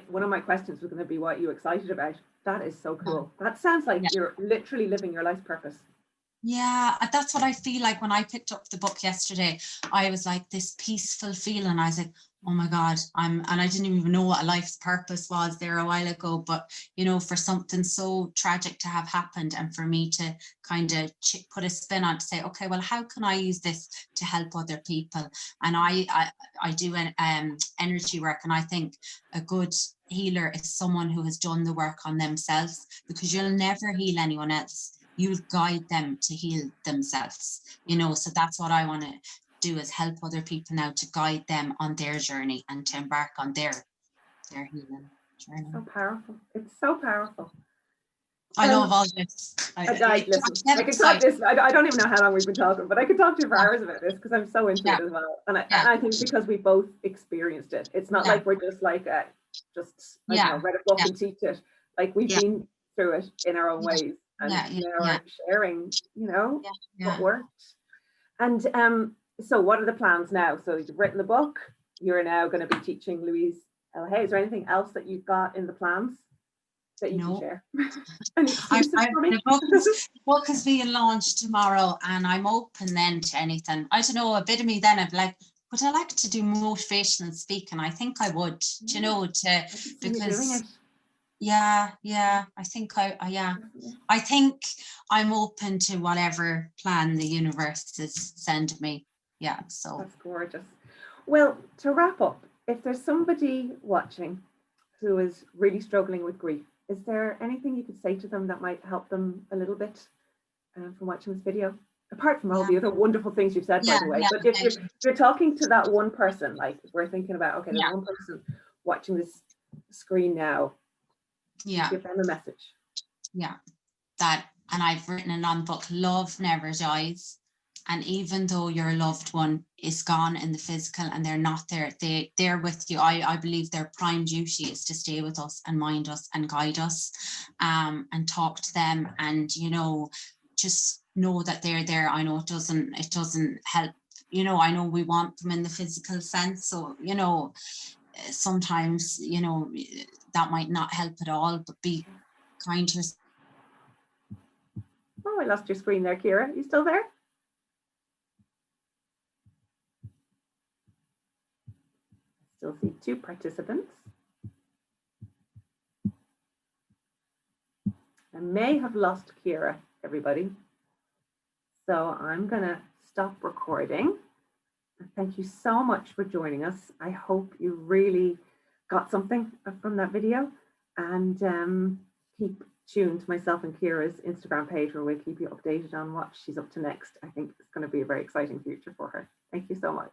one of my questions was going to be what you're excited about. That is so cool. That sounds like you're literally living your life's purpose. Yeah, that's what I feel like. When I picked up the book yesterday, I was like this peaceful feeling. I was like, oh my God, and I didn't even know what a life's purpose was there a while ago, but you know, for something so tragic to have happened, and for me to kind of put a spin on to say, okay, well, how can I use this to help other people? And I do an energy work, and I think a good healer is someone who has done the work on themselves, because you'll never heal anyone else. You'll guide them to heal themselves, you know. So that's what I want to do, is help other people now to guide them on their journey and to embark on their healing journey. So powerful. It's so powerful. I love all this. I could talk this. I don't even know how long we've been talking, but I could talk to you for hours about this, because I'm so into it as well. And I think because we both experienced it, it's not like we're just like read a book and teach it. Like we've been through it in our own ways, and now sharing, you know, what worked. And so what are the plans now? So you've written the book, you're now going to be teaching Louise Hay. Is there anything else that you've got in the plans? that you can No. share? Any exclusives for me? The book is being launched tomorrow, and I'm open then to anything. I don't know, a bit of me then I'd like, would I like to do motivational speaking? I think I would, you know, I can see you doing because it. yeah, I think I think I'm open to whatever plan the universe is sending me. Yeah, so That's gorgeous. Well, to wrap up, if there's somebody watching who is really struggling with grief, is there anything you could say to them that might help them a little bit from watching this video? Apart from all the other wonderful things you've said, by the way. But if you're talking to that one person, like we're thinking about, okay, there's one person watching this screen now, give them a message. Yeah, that, and I've written it on the book, love never dies. And even though your loved one is gone in the physical and they're not there, they're with you. I believe their prime duty is to stay with us and mind us and guide us, and talk to them, and, you know, just know that they're there. I know it doesn't help, you know, I know we want them in the physical sense. So, you know, sometimes, you know, that might not help at all, but be kind to yourself. Oh, I lost your screen there, Ciara. You still there? Still see 2 participants. I may have lost Ciara, everybody. So I'm going to stop recording. Thank you so much for joining us. I hope you really got something from that video, and keep tuned to myself and Ciara's Instagram page, where we'll keep you updated on what she's up to next. I think it's going to be a very exciting future for her. Thank you so much.